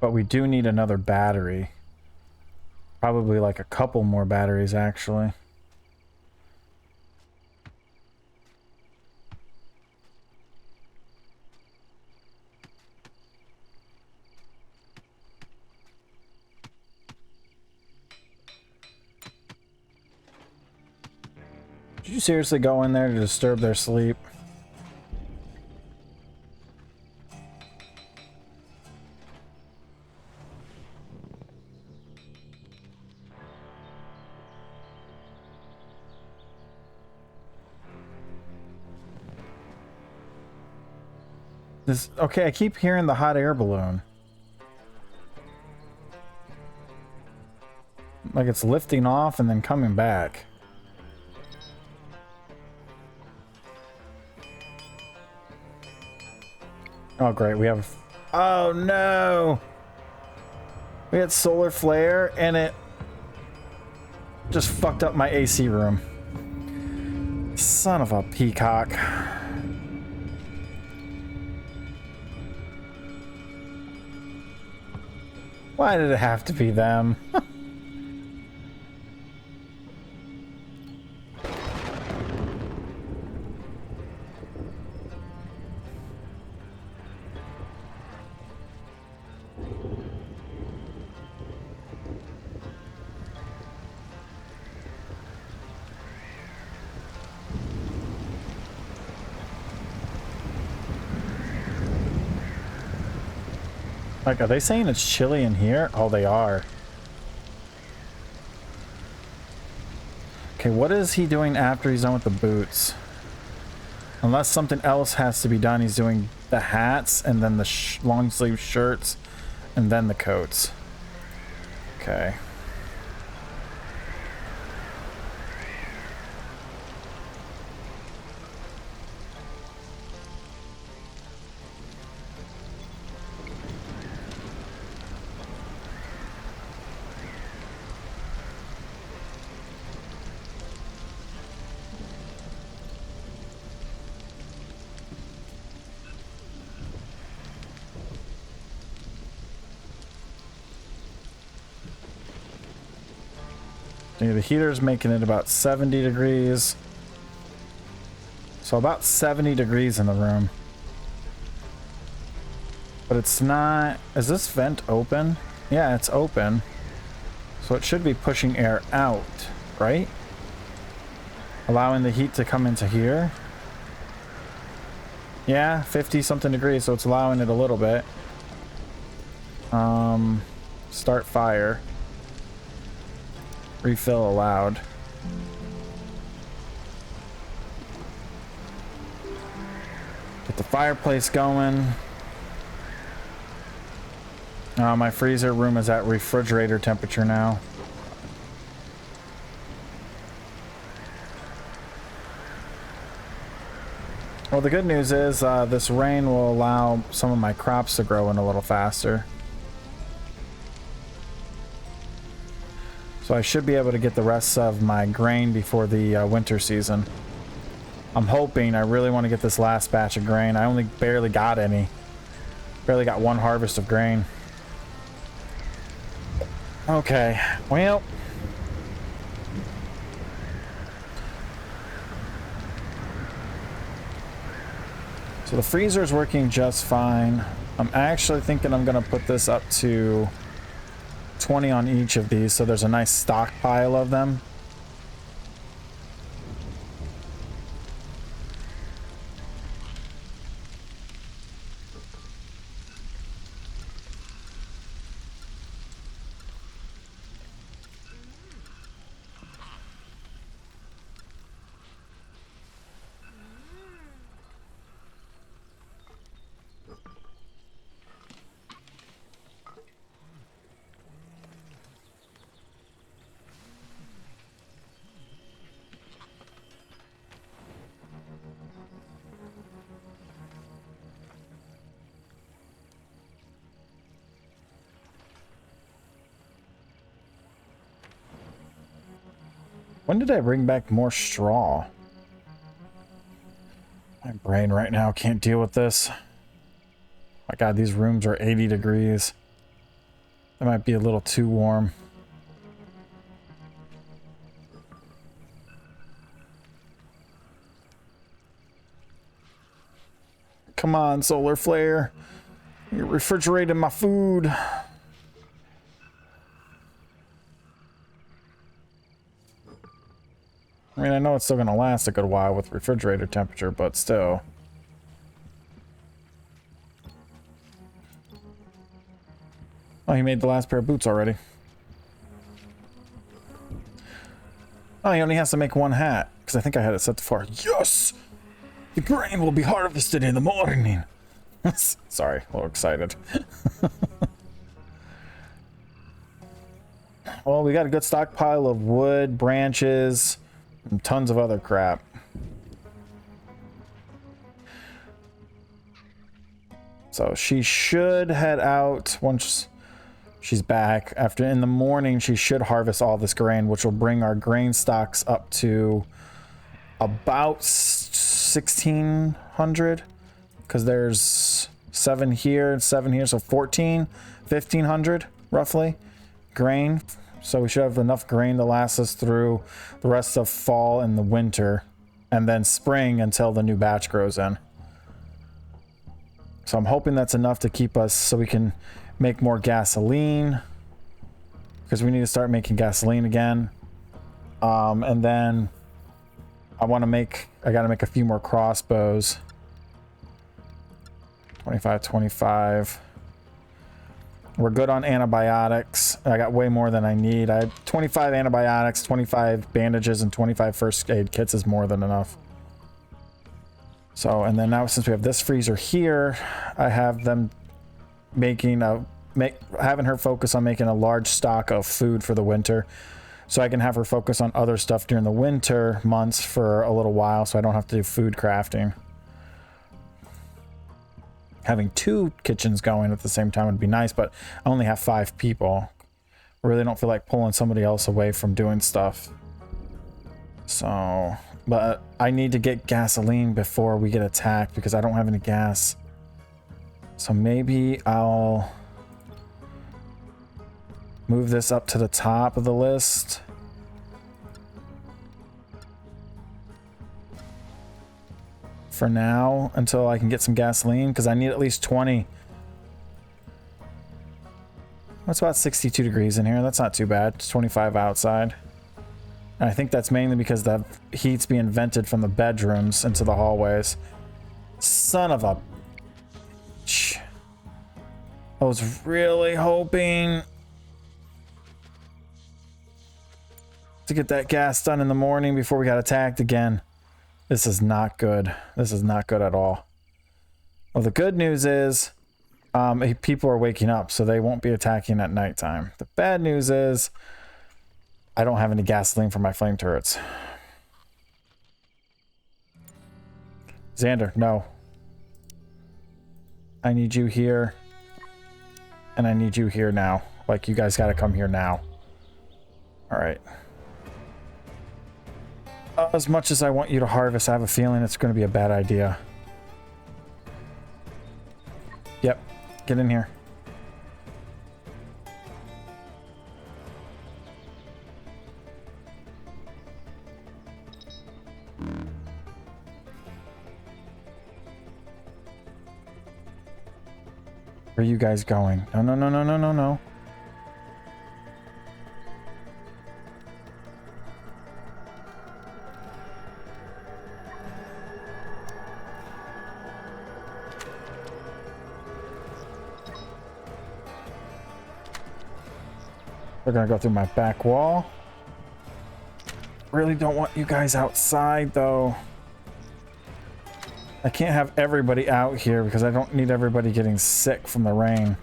But we do need another battery. Probably like a couple more batteries, actually. Did you seriously go in there to disturb their sleep? Okay, I keep hearing the hot air balloon. Like it's lifting off and then coming back. Oh great, we have... Oh no! We had solar flare and it just fucked up my AC room. Son of a peacock. Why did it have to be them? Like, are they saying it's chilly in here? Oh, they are. Okay, what is he doing after he's done with the boots? Unless something else has to be done, he's doing the hats and then the long sleeve shirts and then the coats. Okay. The heater's making it about 70 degrees. So about 70 degrees in the room. But it's not... Is this vent open? Yeah, it's open. So it should be pushing air out, right? Allowing the heat to come into here. Yeah, 50 something degrees, so it's allowing it a little bit. Start fire. Refill allowed. Get the fireplace going. My freezer room is at refrigerator temperature now. Well, the good news is this rain will allow some of my crops to grow in a little faster. So I should be able to get the rest of my grain before the winter season. I'm hoping. I really want to get this last batch of grain. I only barely got any. Barely got one harvest of grain. Okay, well. So the freezer is working just fine. I'm actually thinking I'm going to put this up to 20 on each of these, so there's a nice stockpile of them. When did I bring back more straw? My brain right now can't deal with this. My God, these rooms are 80 degrees. That might be a little too warm. Come on, solar flare. You're refrigerating my food. I mean, I know it's still going to last a good while with refrigerator temperature, but still. Oh, he made the last pair of boots already. Oh, he only has to make one hat, because I think I had it set to 4. Yes! The grain will be harvested in the morning. Sorry, a little excited. Well, we got a good stockpile of wood, branches, and tons of other crap. So she should head out once she's back. After in the morning, she should harvest all this grain, which will bring our grain stocks up to about 1,600. Because there's 7 here and 7 here, so 1,500 roughly grain. So we should have enough grain to last us through the rest of fall and the winter, and then spring until the new batch grows in. So I'm hoping that's enough to keep us so we can make more gasoline, because we need to start making gasoline again. And then I gotta make a few more crossbows. 25. We're good on antibiotics. I got way more than I need. I have 25 antibiotics, 25 bandages, and 25 first aid kits is more than enough. So, and then now since we have this freezer here, I have them having her focus on making a large stock of food for the winter, so I can have her focus on other stuff during the winter months for a little while, so I don't have to do food crafting. Having 2 kitchens going at the same time would be nice, but I only have 5 people. I really don't feel like pulling somebody else away from doing stuff. So, but I need to get gasoline before we get attacked because I don't have any gas. So maybe I'll move this up to the top of the list. For now, until I can get some gasoline, because I need at least 20. That's about 62 degrees in here. That's not too bad. It's 25 outside. And I think that's mainly because the heat's being vented from the bedrooms into the hallways. Son of a... I was really hoping to get that gas done in the morning before we got attacked again. This is not good. This is not good at all. Well, the good news is people are waking up, so they won't be attacking at nighttime. The bad news is I don't have any gasoline for my flame turrets. Xander, no. I need you here. And I need you here now. Like, you guys gotta come here now. Alright. As much as I want you to harvest, I have a feeling it's going to be a bad idea. Yep. Get in here. Where are you guys going? No, no, no, no, no, no, no. They're gonna go through my back wall. Really don't want you guys outside though. I can't have everybody out here because I don't need everybody getting sick from the rain.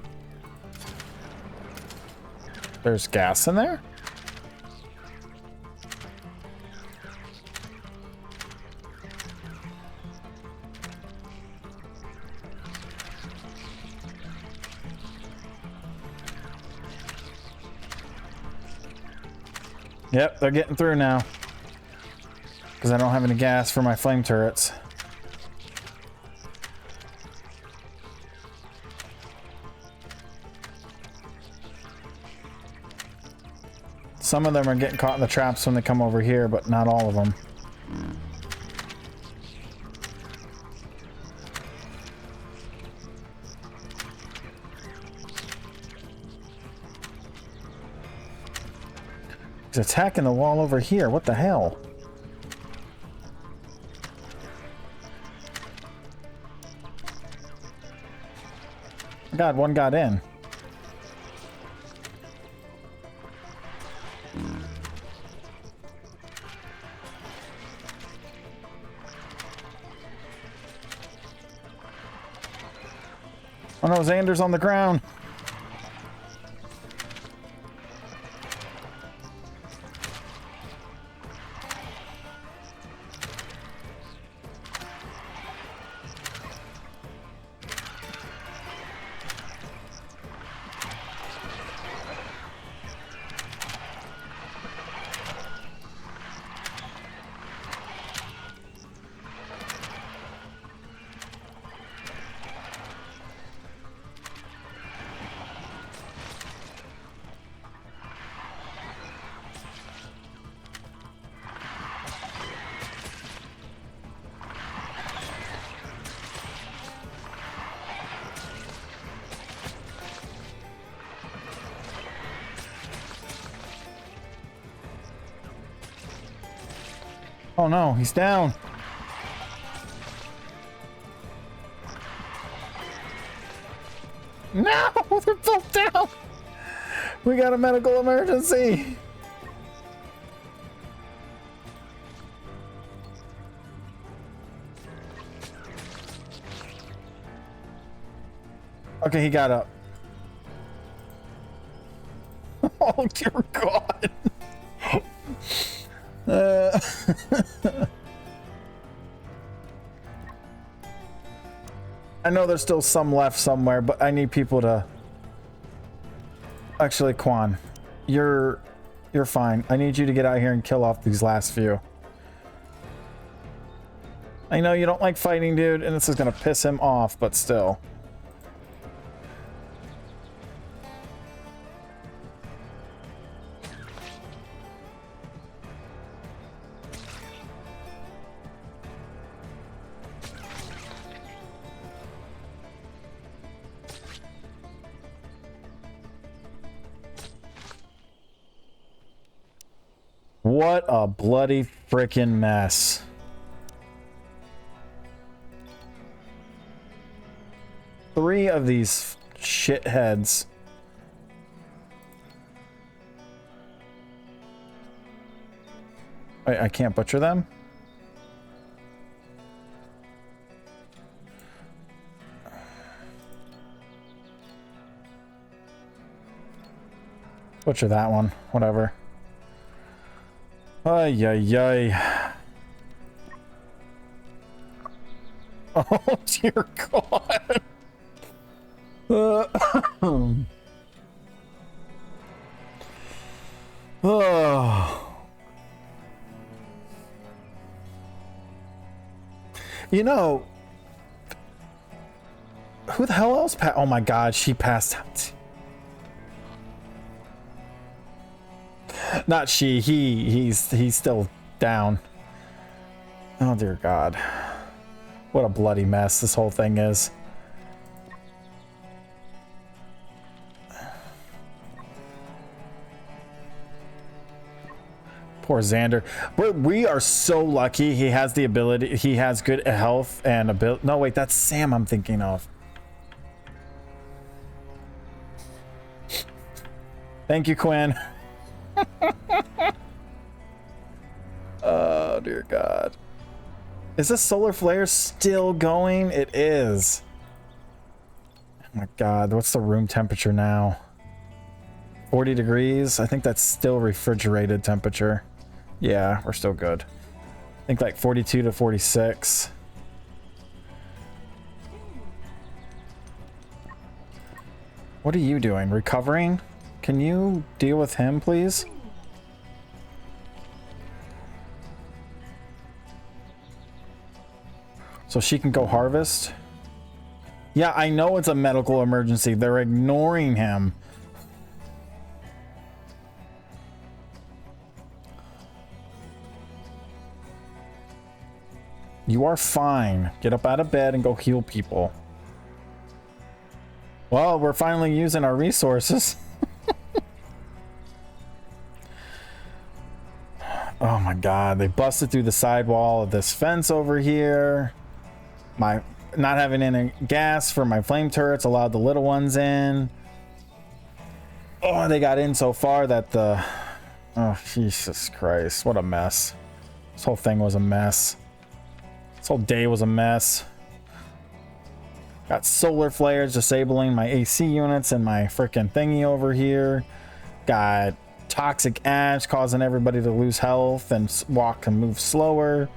There's gas in there? Yep, they're getting through now. Because I don't have any gas for my flame turrets. Some of them are getting caught in the traps when they come over here, but not all of them. He's attacking the wall over here. What the hell? God, one got in. Oh no, Xander's on the ground. Oh no, he's down. No, they're both down. We got a medical emergency. Okay, he got up. Oh dear God. I know there's still some left somewhere, but I need people to... Actually, Quan, you're fine. I need you to get out here and kill off these last few. I know you don't like fighting, dude, and this is gonna piss him off, but still. What a bloody frickin' mess. Three of these shitheads. I can't butcher them? Butcher that one, whatever. Ay, ay, ay. Oh, dear God. Oh. You know, who the hell else passed? Oh my God, she passed out. Not she, he's still down. Oh dear God. What a bloody mess this whole thing is. Poor Xander. We are so lucky he has the ability, he has good health and ability. No, wait, that's Sam I'm thinking of. Thank you, Quinn. Oh dear God. Is this solar flare still going? It is. Oh my God, what's the room temperature now? 40 degrees? I think that's still refrigerated temperature. Yeah, we're still good. I think like 42 to 46. What are you doing? Recovering? Can you deal with him, please? So she can go harvest. Yeah, I know it's a medical emergency. They're ignoring him. You are fine. Get up out of bed and go heal people. Well, we're finally using our resources. Oh my god, they busted through the sidewall of this fence over here. My not having any gas for my flame turrets allowed the little ones in. Oh, they got in so far that the... Oh, Jesus Christ. What a mess. This whole thing was a mess. This whole day was a mess. Got solar flares disabling my AC units and my freaking thingy over here. Got toxic ash causing everybody to lose health and walk and move slower.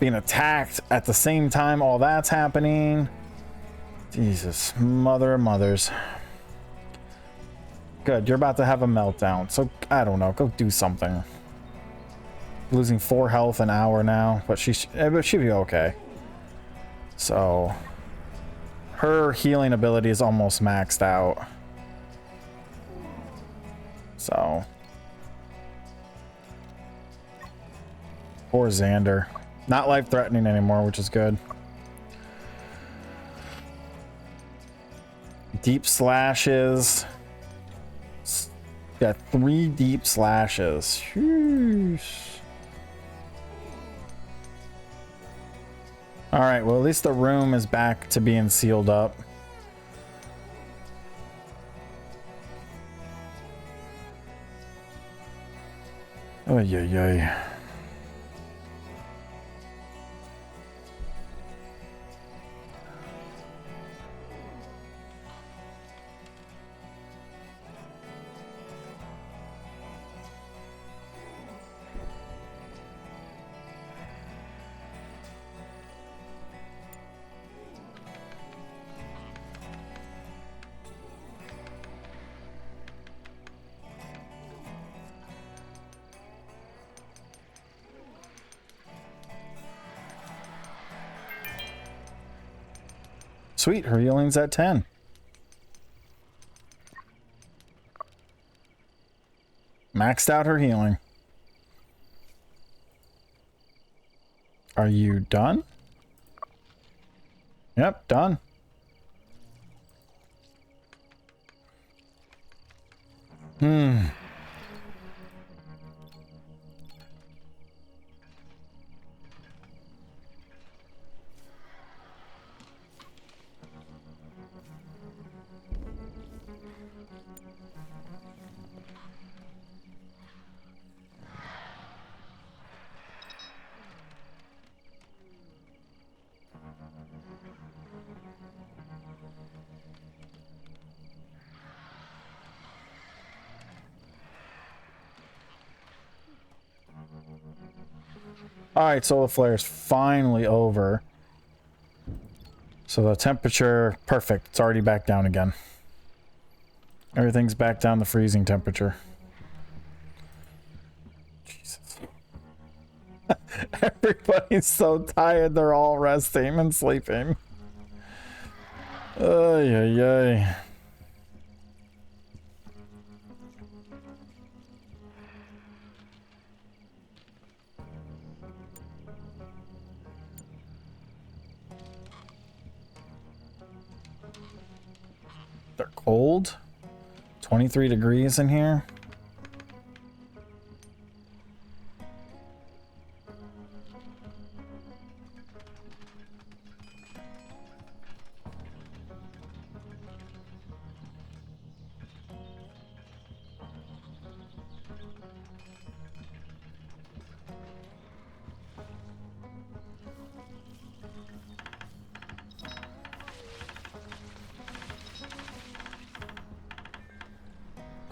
Being attacked at the same time all that's happening. Jesus, mother of mothers. Good, you're about to have a meltdown. So, I don't know, go do something. Losing 4 health an hour now, but she'll be okay. So, her healing ability is almost maxed out. So, poor Xander. Not life-threatening anymore, which is good. Deep slashes. Got 3 deep slashes. Sheesh. All right, well, at least the room is back to being sealed up. Oh, yeah. Sweet, her healing's at 10. Maxed out her healing. Are you done? Yep, done. Alright, solar flare is finally over. So the temperature, perfect. It's already back down again. Everything's back down to freezing temperature. Jesus. Everybody's so tired, they're all resting and sleeping. Ay, ay, ay. They're cold. 23 degrees in here.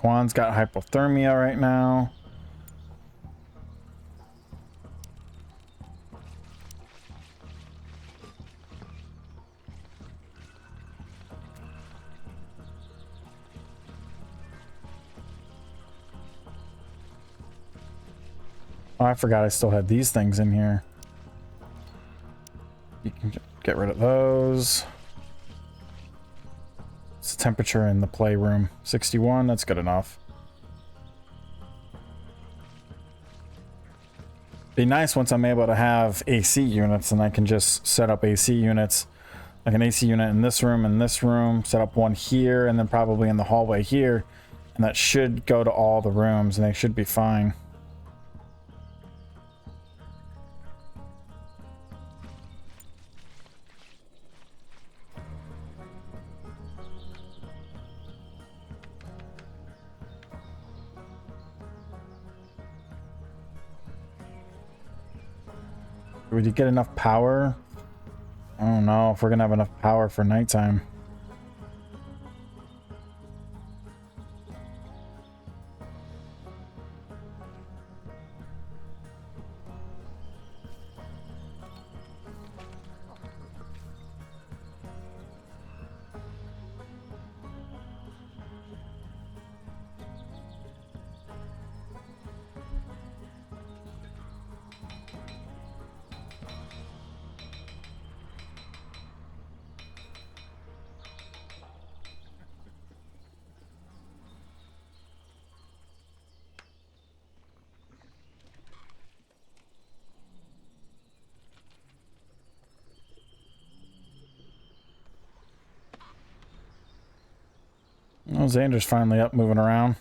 Juan's got hypothermia right now. Oh, I forgot I still had these things in here. You can get get rid of those. It's the temperature in the playroom. 61, that's good enough. Be nice once I'm able to have AC units and I can just set up AC units, like an AC unit in this room, set up one here, and then probably in the hallway here, and that should go to all the rooms and they should be fine. Would you get enough power? I don't know if we're gonna have enough power for nighttime. Oh, Xander's finally up, moving around.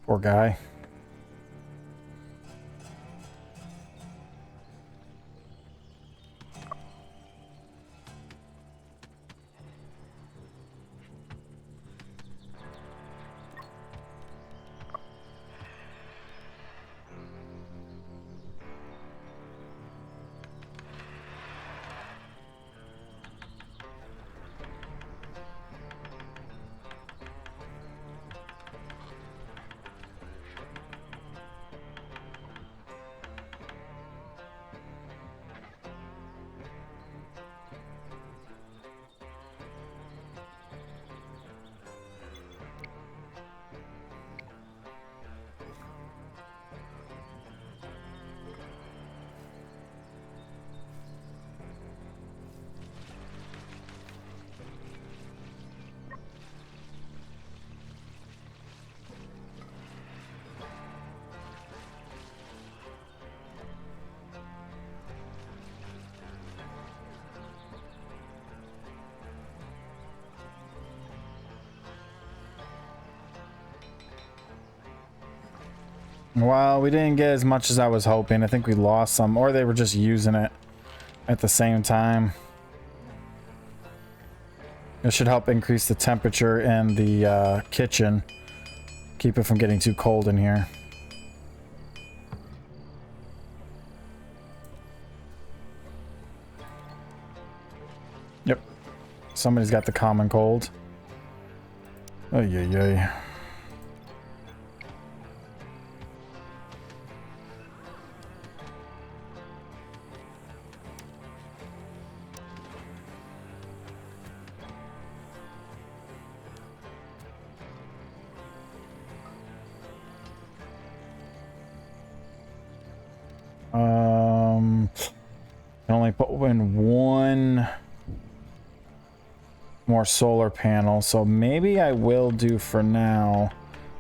Poor guy. Well, we didn't get as much as I was hoping. I think we lost some, or they were just using it at the same time. It should help increase the temperature in the kitchen. Keep it from getting too cold in here. Yep. Somebody's got the common cold. Ay, ay, ay. Can only put in one more solar panel, so maybe I will do for now.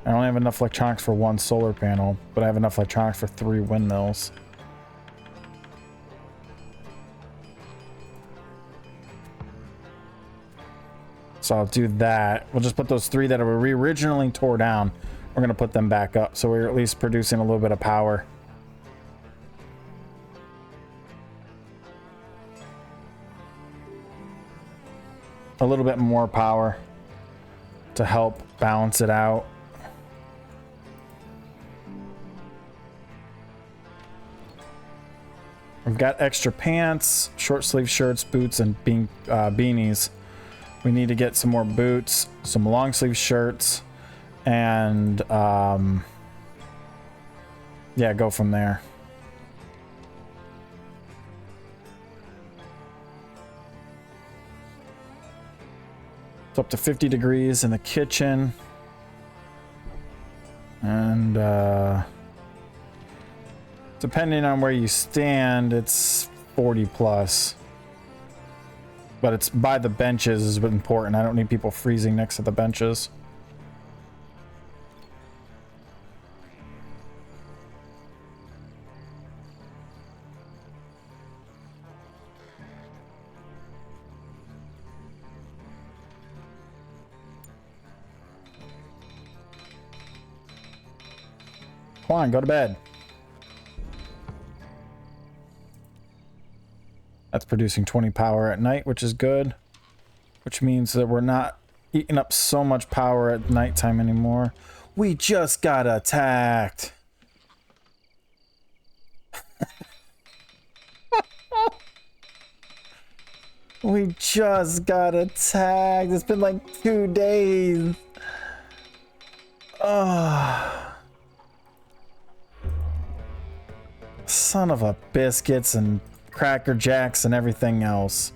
I only have enough electronics for one solar panel, but I have enough electronics for 3 windmills. So I'll do that. We'll just put those 3 that were originally tore down. We're going to put them back up, so we're at least producing a little bit of power. A little bit more power to help balance it out. We've got extra pants, short sleeve shirts, boots, and beanies. We need to get some more boots, some long sleeve shirts, and yeah, go from there. It's up to 50 degrees in the kitchen. And depending on where you stand, it's 40 plus. But it's by the benches is important. I don't need people freezing next to the benches. Come on, go to bed. That's producing 20 power at night, which is good. Which means that we're not eating up so much power at nighttime anymore. We just got attacked. We just got attacked. It's been like 2 days. Oh. Son of a biscuits and Cracker Jacks and everything else.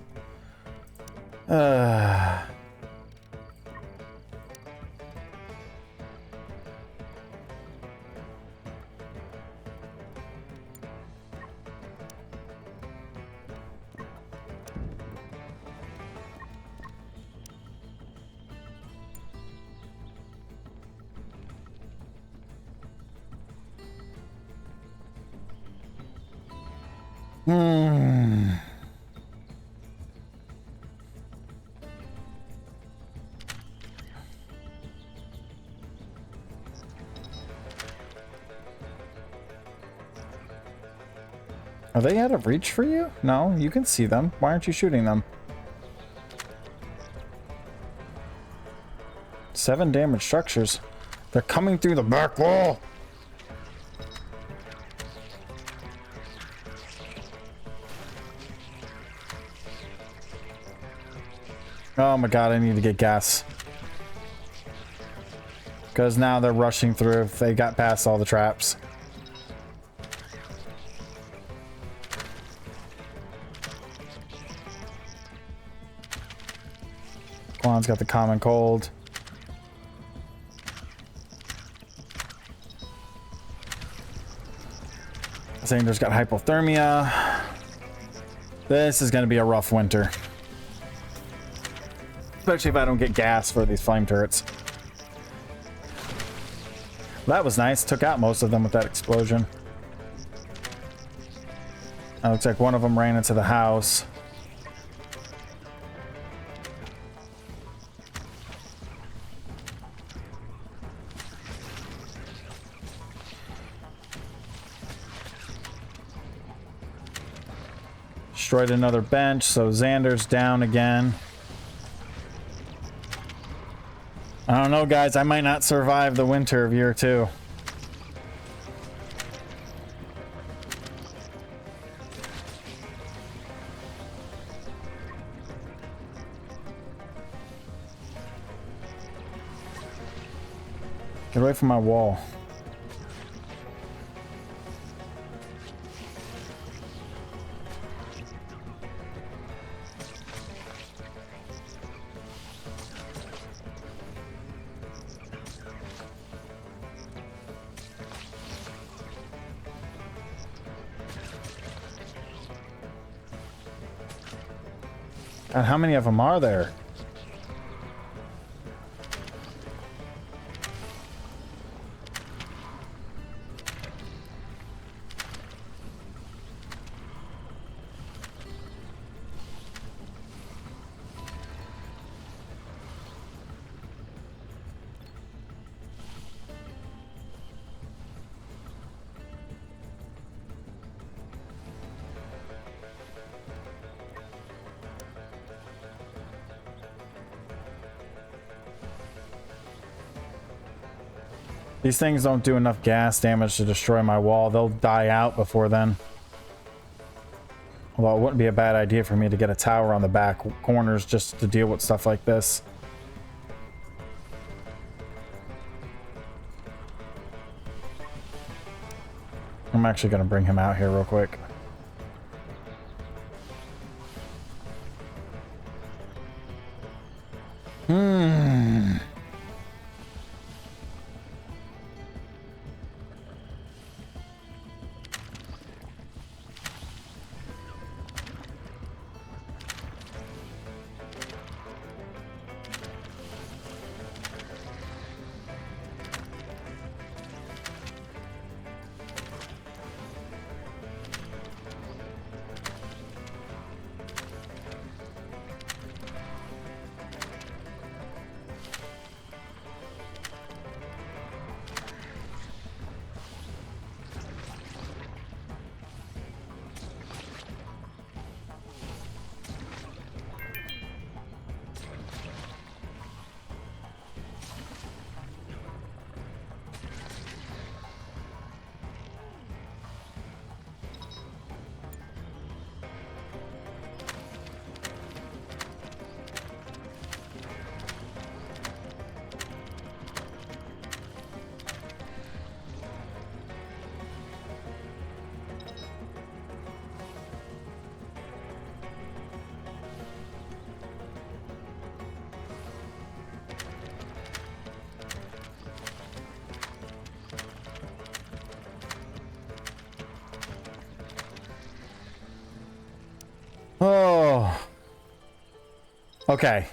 Are they out of reach for you? No, you can see them. Why aren't you shooting them? 7 damaged structures. They're coming through the back wall. Oh my god, I need to get gas. Because now they're rushing through if they got past all the traps. Quan's got the common cold. Xander's got hypothermia. This is going to be a rough winter. Especially if I don't get gas for these flame turrets. That was nice. Took out most of them with that explosion. It looks like one of them ran into the house. Destroyed another bench, so Xander's down again. I don't know, guys. I might not survive the winter of year 2. Get away from my wall. God, how many of them are there? These things don't do enough gas damage to destroy my wall. They'll die out before then. Although it wouldn't be a bad idea for me to get a tower on the back corners just to deal with stuff like this. I'm actually going to bring him out here real quick. Okay.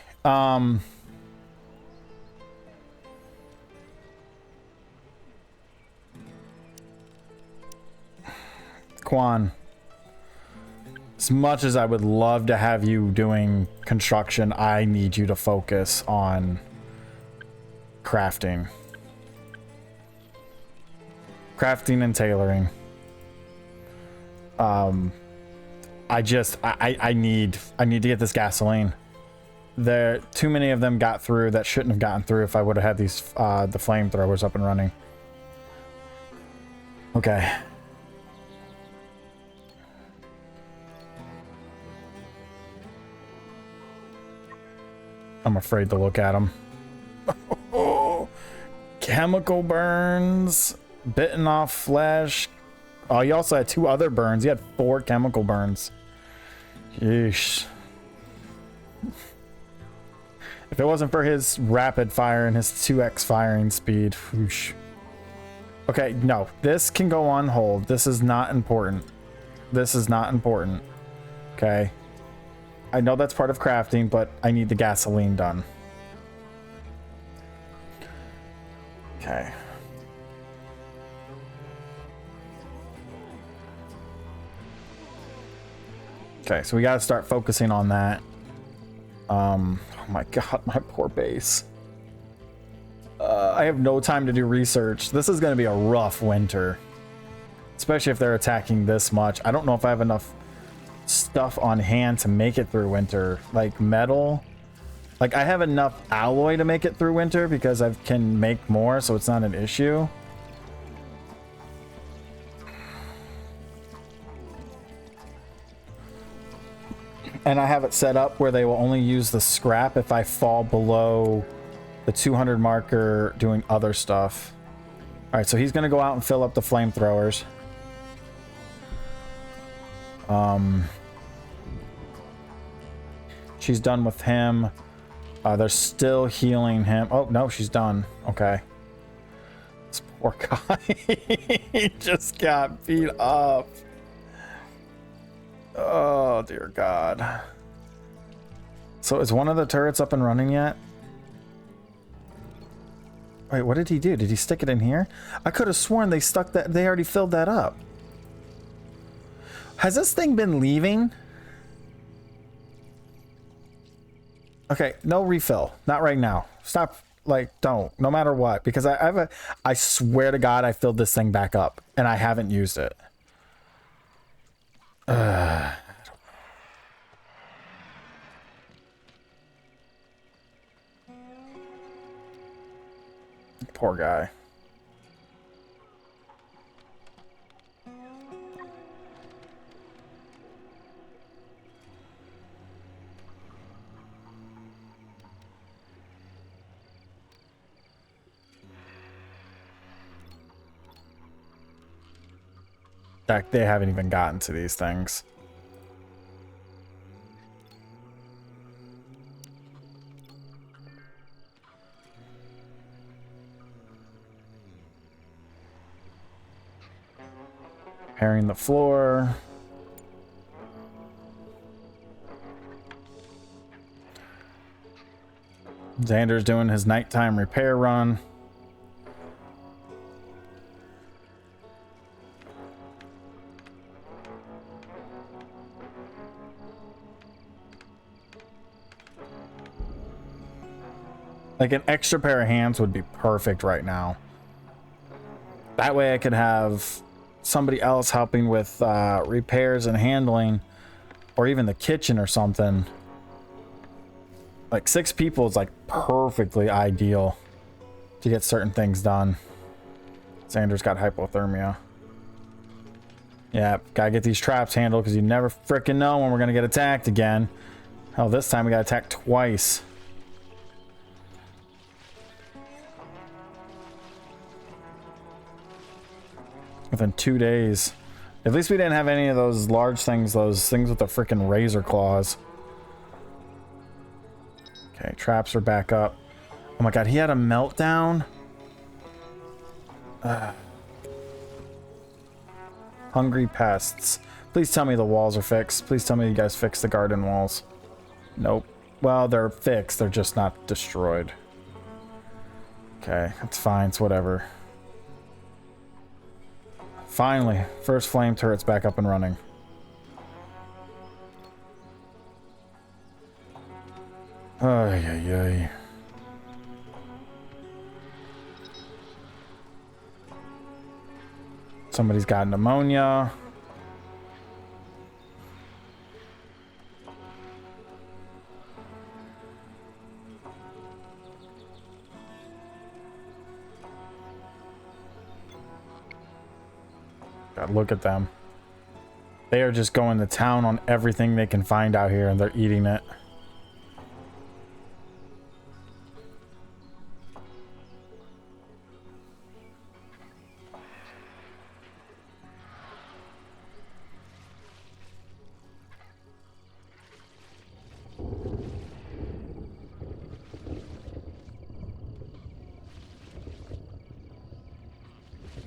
Quan, as much as I would love to have you doing construction, I need you to focus on crafting. Crafting and tailoring. I need to get this gasoline. There, too many of them got through that shouldn't have gotten through if I would have had these the flamethrowers up and running. Okay. I'm afraid to look at them. Chemical burns, bitten off flesh. Oh, you also had 2 other burns. You had 4 chemical burns. Yeesh. If it wasn't for his rapid fire and his 2x firing speed. Whoosh. Okay, no. This can go on hold. This is not important. This is not important. Okay. I know that's part of crafting, but I need the gasoline done. Okay. Okay, so we got to start focusing on that. Oh my god, my poor base. I have no time to do research. This is going to be a rough winter. Especially if they're attacking this much. I don't know if I have enough stuff on hand to make it through winter. Like metal. Like I have enough alloy to make it through winter because I can make more, so it's not an issue. And I have it set up where they will only use the scrap if I fall below the 200 marker doing other stuff. All right, so he's going to go out and fill up the flamethrowers. She's done with him. They're still healing him. Oh, no, she's done. Okay. This poor guy. He just got beat up. Oh, dear God. So is one of the turrets up and running yet? Wait, what did he do? Did he stick it in here? I could have sworn they stuck that. They already filled that up. Has this thing been leaving? Okay, no refill. Not right now. Stop. Like, don't. No matter what. Because I swear to God, I filled this thing back up. And I haven't used it. Poor guy. They haven't even gotten to these things. Repairing the floor. Xander's doing his nighttime repair run. Like an extra pair of hands would be perfect right now. That way I could have somebody else helping with repairs and handling, or even the kitchen or something. Like 6 people is like perfectly ideal to get certain things done. Xander's got hypothermia. Yeah, gotta get these traps handled because you never frickin' know when we're gonna get attacked again. Hell, this time we got attacked twice. Within 2 days. At least we didn't have any of those large things, those things with the freaking razor claws. Okay, traps are back up. Oh my god, he had a meltdown? Hungry pests. Please tell me the walls are fixed. Please tell me you guys fixed the garden walls. Nope. Well, they're fixed. They're just not destroyed. Okay, that's fine. It's whatever. Finally, first flame turret's back up and running. Ay, ay, ay. Somebody's got pneumonia. God, look at them. They are just going to town on everything they can find out here, and they're eating it.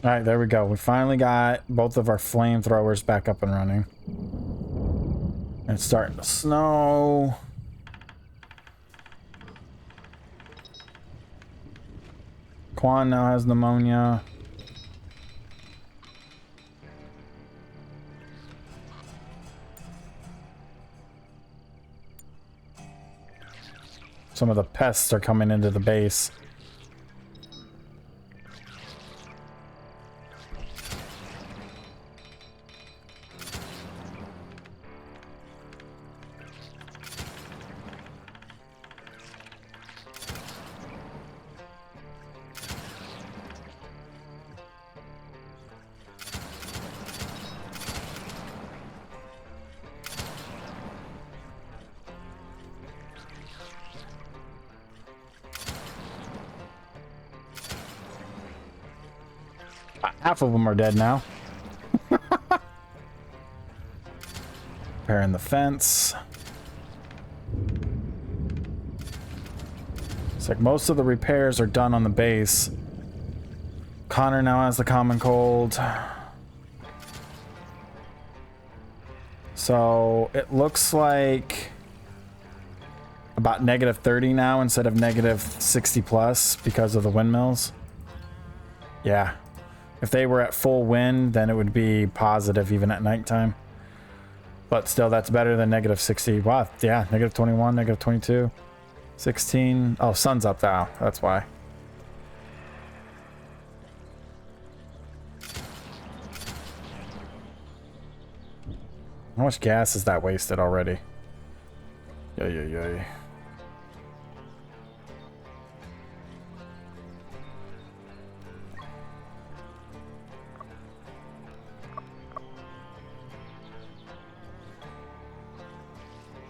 All right, there we go. We finally got both of our flamethrowers back up and running. And it's starting to snow. Quan now has pneumonia. Some of the pests are coming into the base. Half of them are dead now. Repairing the fence. It's like most of the repairs are done on the base. Connor now has the common cold. So it looks like about -30 now instead of -60 plus because of the windmills. Yeah. If they were at full wind, then it would be positive even at nighttime. But still, that's better than -60. Wow, yeah, -21, -22, 16. Oh, sun's up now. That's why. How much gas is that wasted already? Yay, yay, yay.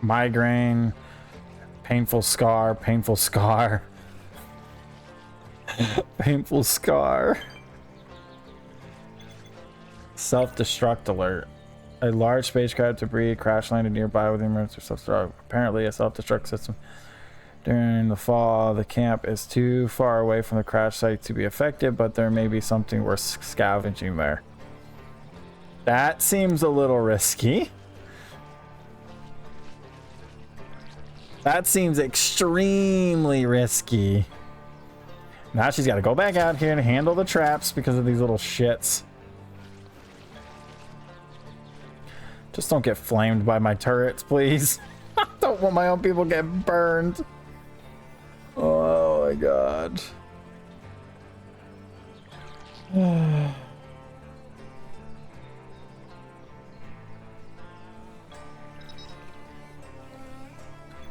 Migraine, painful scar, painful scar. Painful scar. Self-destruct alert. A large spacecraft debris crash landed nearby with emergency self-destruct. Apparently a self-destruct system. During the fall, the camp is too far away from the crash site to be affected, but there may be something worth scavenging there. That seems a little risky. That seems extremely risky. Now she's got to go back out here and handle the traps because of these little shits. Just don't get flamed by my turrets, please. I don't want my own people to get burned. Oh my god.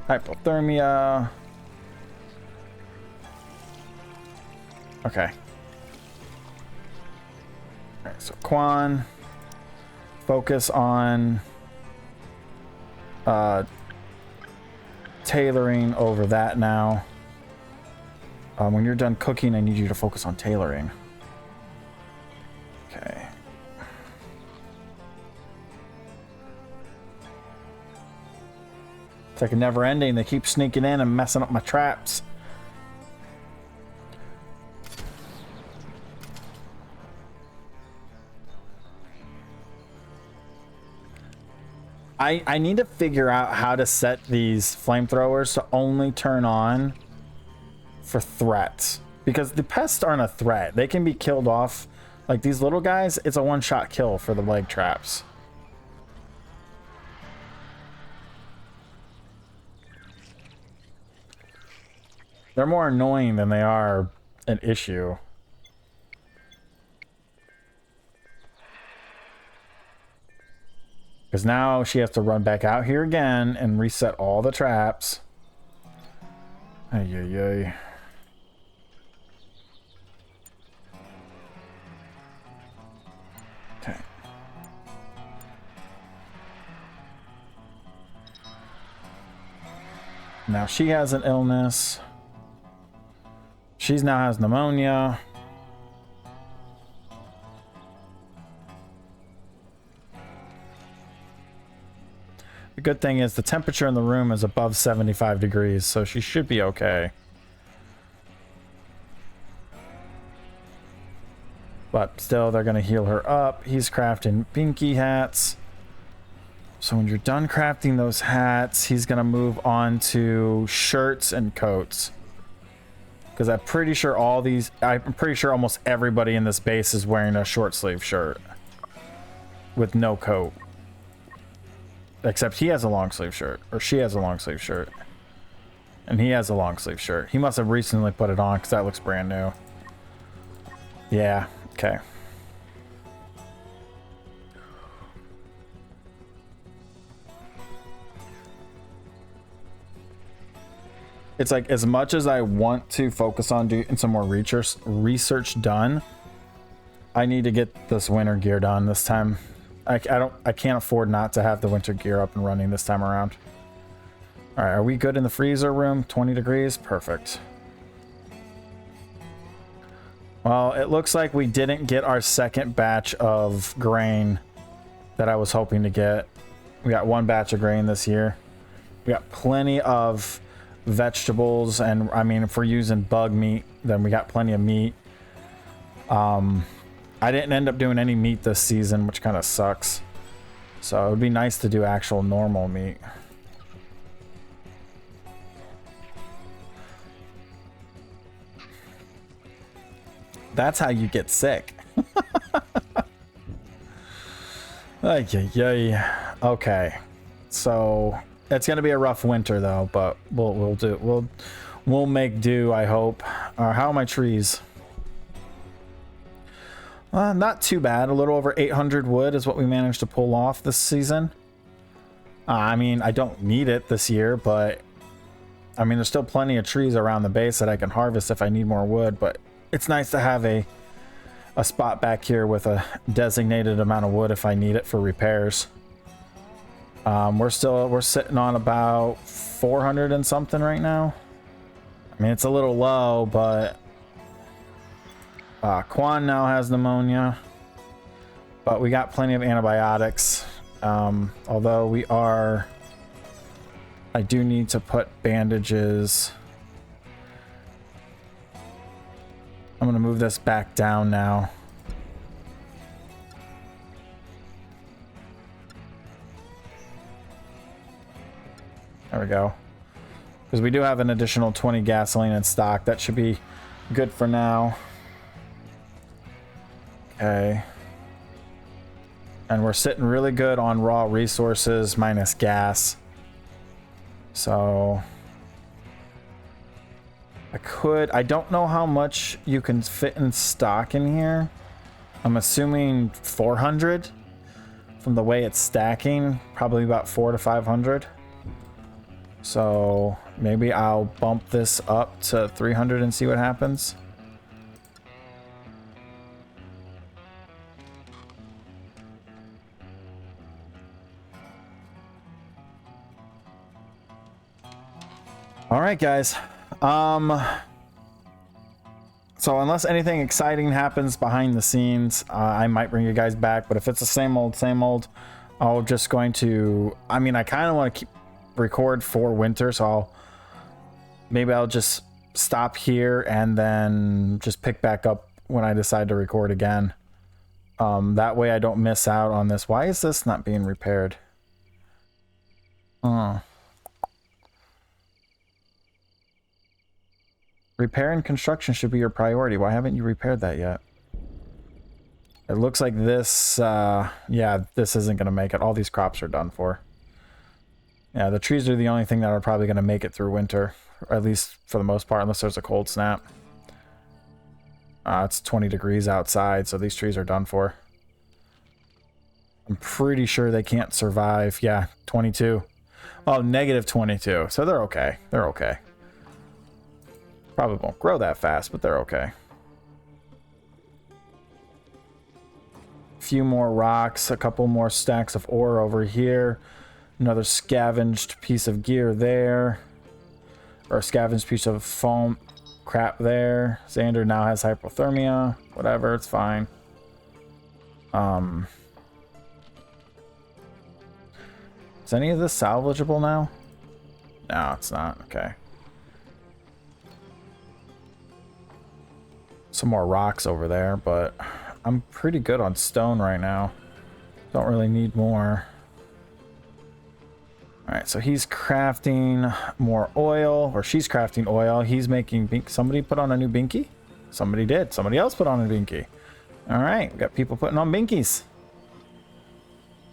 Hypothermia. Okay. Alright, so Quan. Focus on tailoring over that now. When you're done cooking, I need you to focus on tailoring. Okay. It's like a never ending. They keep sneaking in and messing up my traps. I need to figure out how to set these flamethrowers to only turn on for threats, because the pests aren't a threat. They can be killed off. Like these little guys, it's a one-shot kill for the leg traps. They're more annoying than they are an issue. Because now she has to run back out here again and reset all the traps. Ay, ay, ay. Okay. Now she has an illness. She's now has pneumonia. The good thing is the temperature in the room is above 75 degrees, so she should be okay. But still, they're going to heal her up. He's crafting binky hats. So when you're done crafting those hats, he's going to move on to shirts and coats. Because I'm pretty sure almost everybody in this base is wearing a short sleeve shirt with no coat. Except he has a long sleeve shirt, or she has a long sleeve shirt. And he has a long sleeve shirt. He must have recently put it on because that looks brand new. Yeah, okay. It's like, as much as I want to focus on doing some more research done, I need to get this winter gear done this time. I can't afford not to have the winter gear up and running this time around. All right, are we good in the freezer room? 20 degrees, perfect. Well, it looks like we didn't get our second batch of grain that I was hoping to get. We got one batch of grain this year. We got plenty of vegetables, and I mean, if we're using bug meat, then we got plenty of meat. I didn't end up doing any meat this season, which kind of sucks. So it would be nice to do actual normal meat. That's how you get sick. Ay, ay, ay. Okay, so it's gonna be a rough winter though, but we'll make do, I hope. How are my trees? Not too bad. A little over 800 wood is what we managed to pull off this season. I mean, I don't need it this year, but I mean, there's still plenty of trees around the base that I can harvest if I need more wood, but it's nice to have a spot back here with a designated amount of wood if I need it for repairs. We're sitting on about 400 and something right now. I mean, it's a little low, but Quan now has pneumonia, but we got plenty of antibiotics. Although I do need to put bandages. I'm gonna move this back down now. There we go. Because we do have an additional 20 gasoline in stock. That should be good for now. Okay. And we're sitting really good on raw resources minus gas. So I don't know how much you can fit in stock in here. I'm assuming 400 from the way it's stacking, probably about 400 to 500. So maybe I'll bump this up to 300 and see what happens. All right, guys. So unless anything exciting happens behind the scenes, I might bring you guys back. But if it's the same old, I'm just going to. I mean, I kind of want to record for winter, so maybe I'll just stop here and then just pick back up when I decide to record again. That way I don't miss out on this. Why is this not being repaired? Repair and construction should be your priority. Why haven't you repaired that yet? It looks like this, yeah, this isn't going to make it. All these crops are done for. Yeah, the trees are the only thing that are probably going to make it through winter. Or at least for the most part, unless there's a cold snap. It's 20 degrees outside, so these trees are done for. I'm pretty sure they can't survive. Yeah, 22. Oh, negative 22. So they're okay. They're okay. Probably won't grow that fast, but they're okay. A few more rocks, a couple more stacks of ore over here. Another scavenged piece of gear there. Or a scavenged piece of foam crap there. Xander now has hypothermia. Whatever, it's fine. Is any of this salvageable now? No, it's not. Okay. Some more rocks over there, but I'm pretty good on stone right now. Don't really need more. Alright, so he's crafting more oil, or she's crafting oil. He's making somebody put on a new binky? Somebody did. Somebody else put on a binky. Alright, we got people putting on binkies.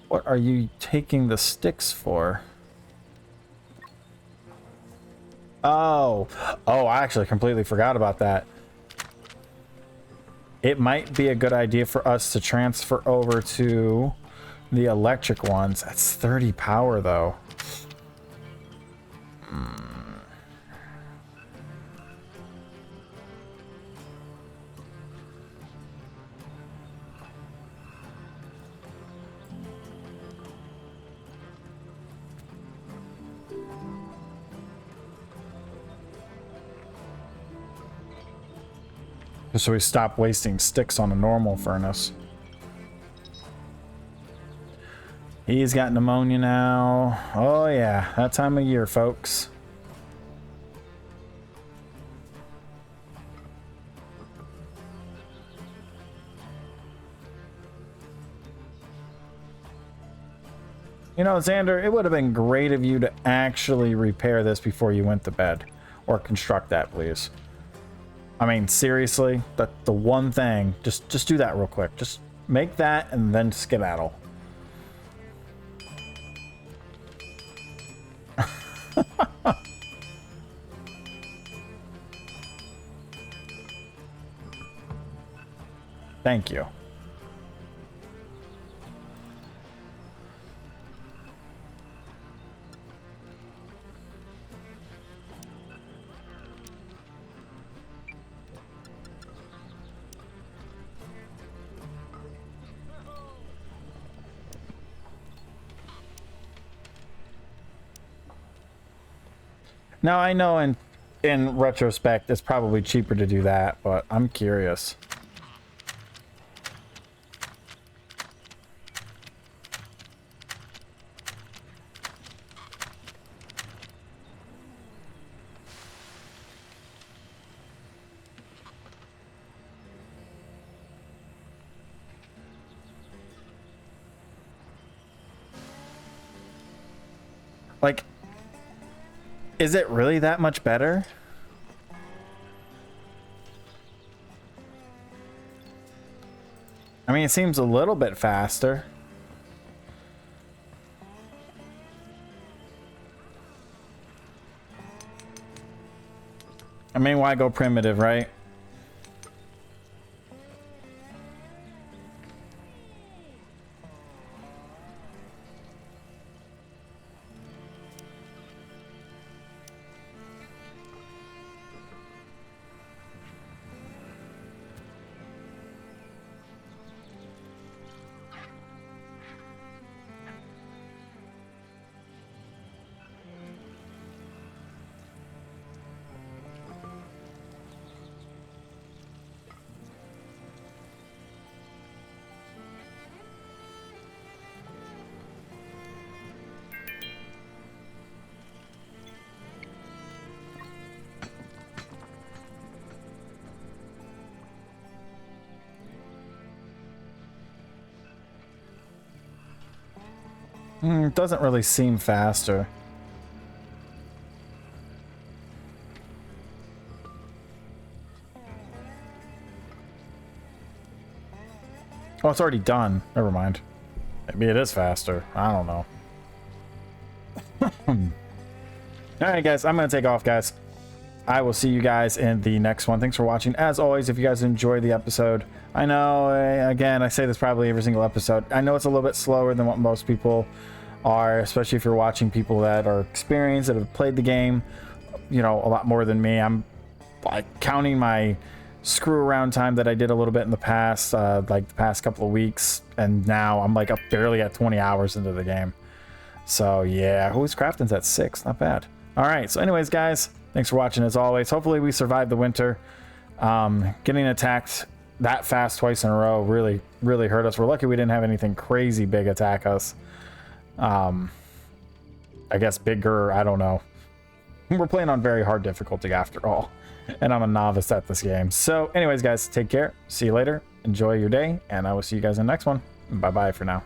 What are you taking the sticks for? Oh, I actually completely forgot about that. It might be a good idea for us to transfer over to the electric ones. That's 30 power, though. So we stop wasting sticks on a normal furnace. He's got pneumonia now. Oh yeah, that time of year, folks. You know, Xander, it would have been great of you to actually repair this before you went to bed. Or construct that, please. I mean, seriously, the one thing, just do that real quick. Just make that and then skedaddle. Thank you. Now, I know in retrospect, it's probably cheaper to do that, but I'm curious. Like, is it really that much better? I mean, it seems a little bit faster. I mean, why go primitive, right? It doesn't really seem faster. Oh, it's already done. Never mind. Maybe it is faster. I don't know. Alright, guys. I'm going to take off, guys. I will see you guys in the next one. Thanks for watching. As always, if you guys enjoyed the episode, I know, again, I say this probably every single episode. I know it's a little bit slower than what most people are, especially if you're watching people that are experienced, that have played the game, you know, a lot more than me. I'm like counting my screw around time that I did a little bit in the past, like the past couple of weeks, and now I'm like up barely at 20 hours into the game. So yeah, who's crafting's at 6? Not bad. All right, so anyways, guys, thanks for watching as always. Hopefully we survived the winter. Getting attacked that fast twice in a row really hurt us. We're lucky we didn't have anything crazy big attack us. I guess bigger, I don't know. We're playing on very hard difficulty after all, and I'm a novice at this game. So anyways, guys, take care. See you later. Enjoy your day, and I will see you guys in the next one. Bye bye for now.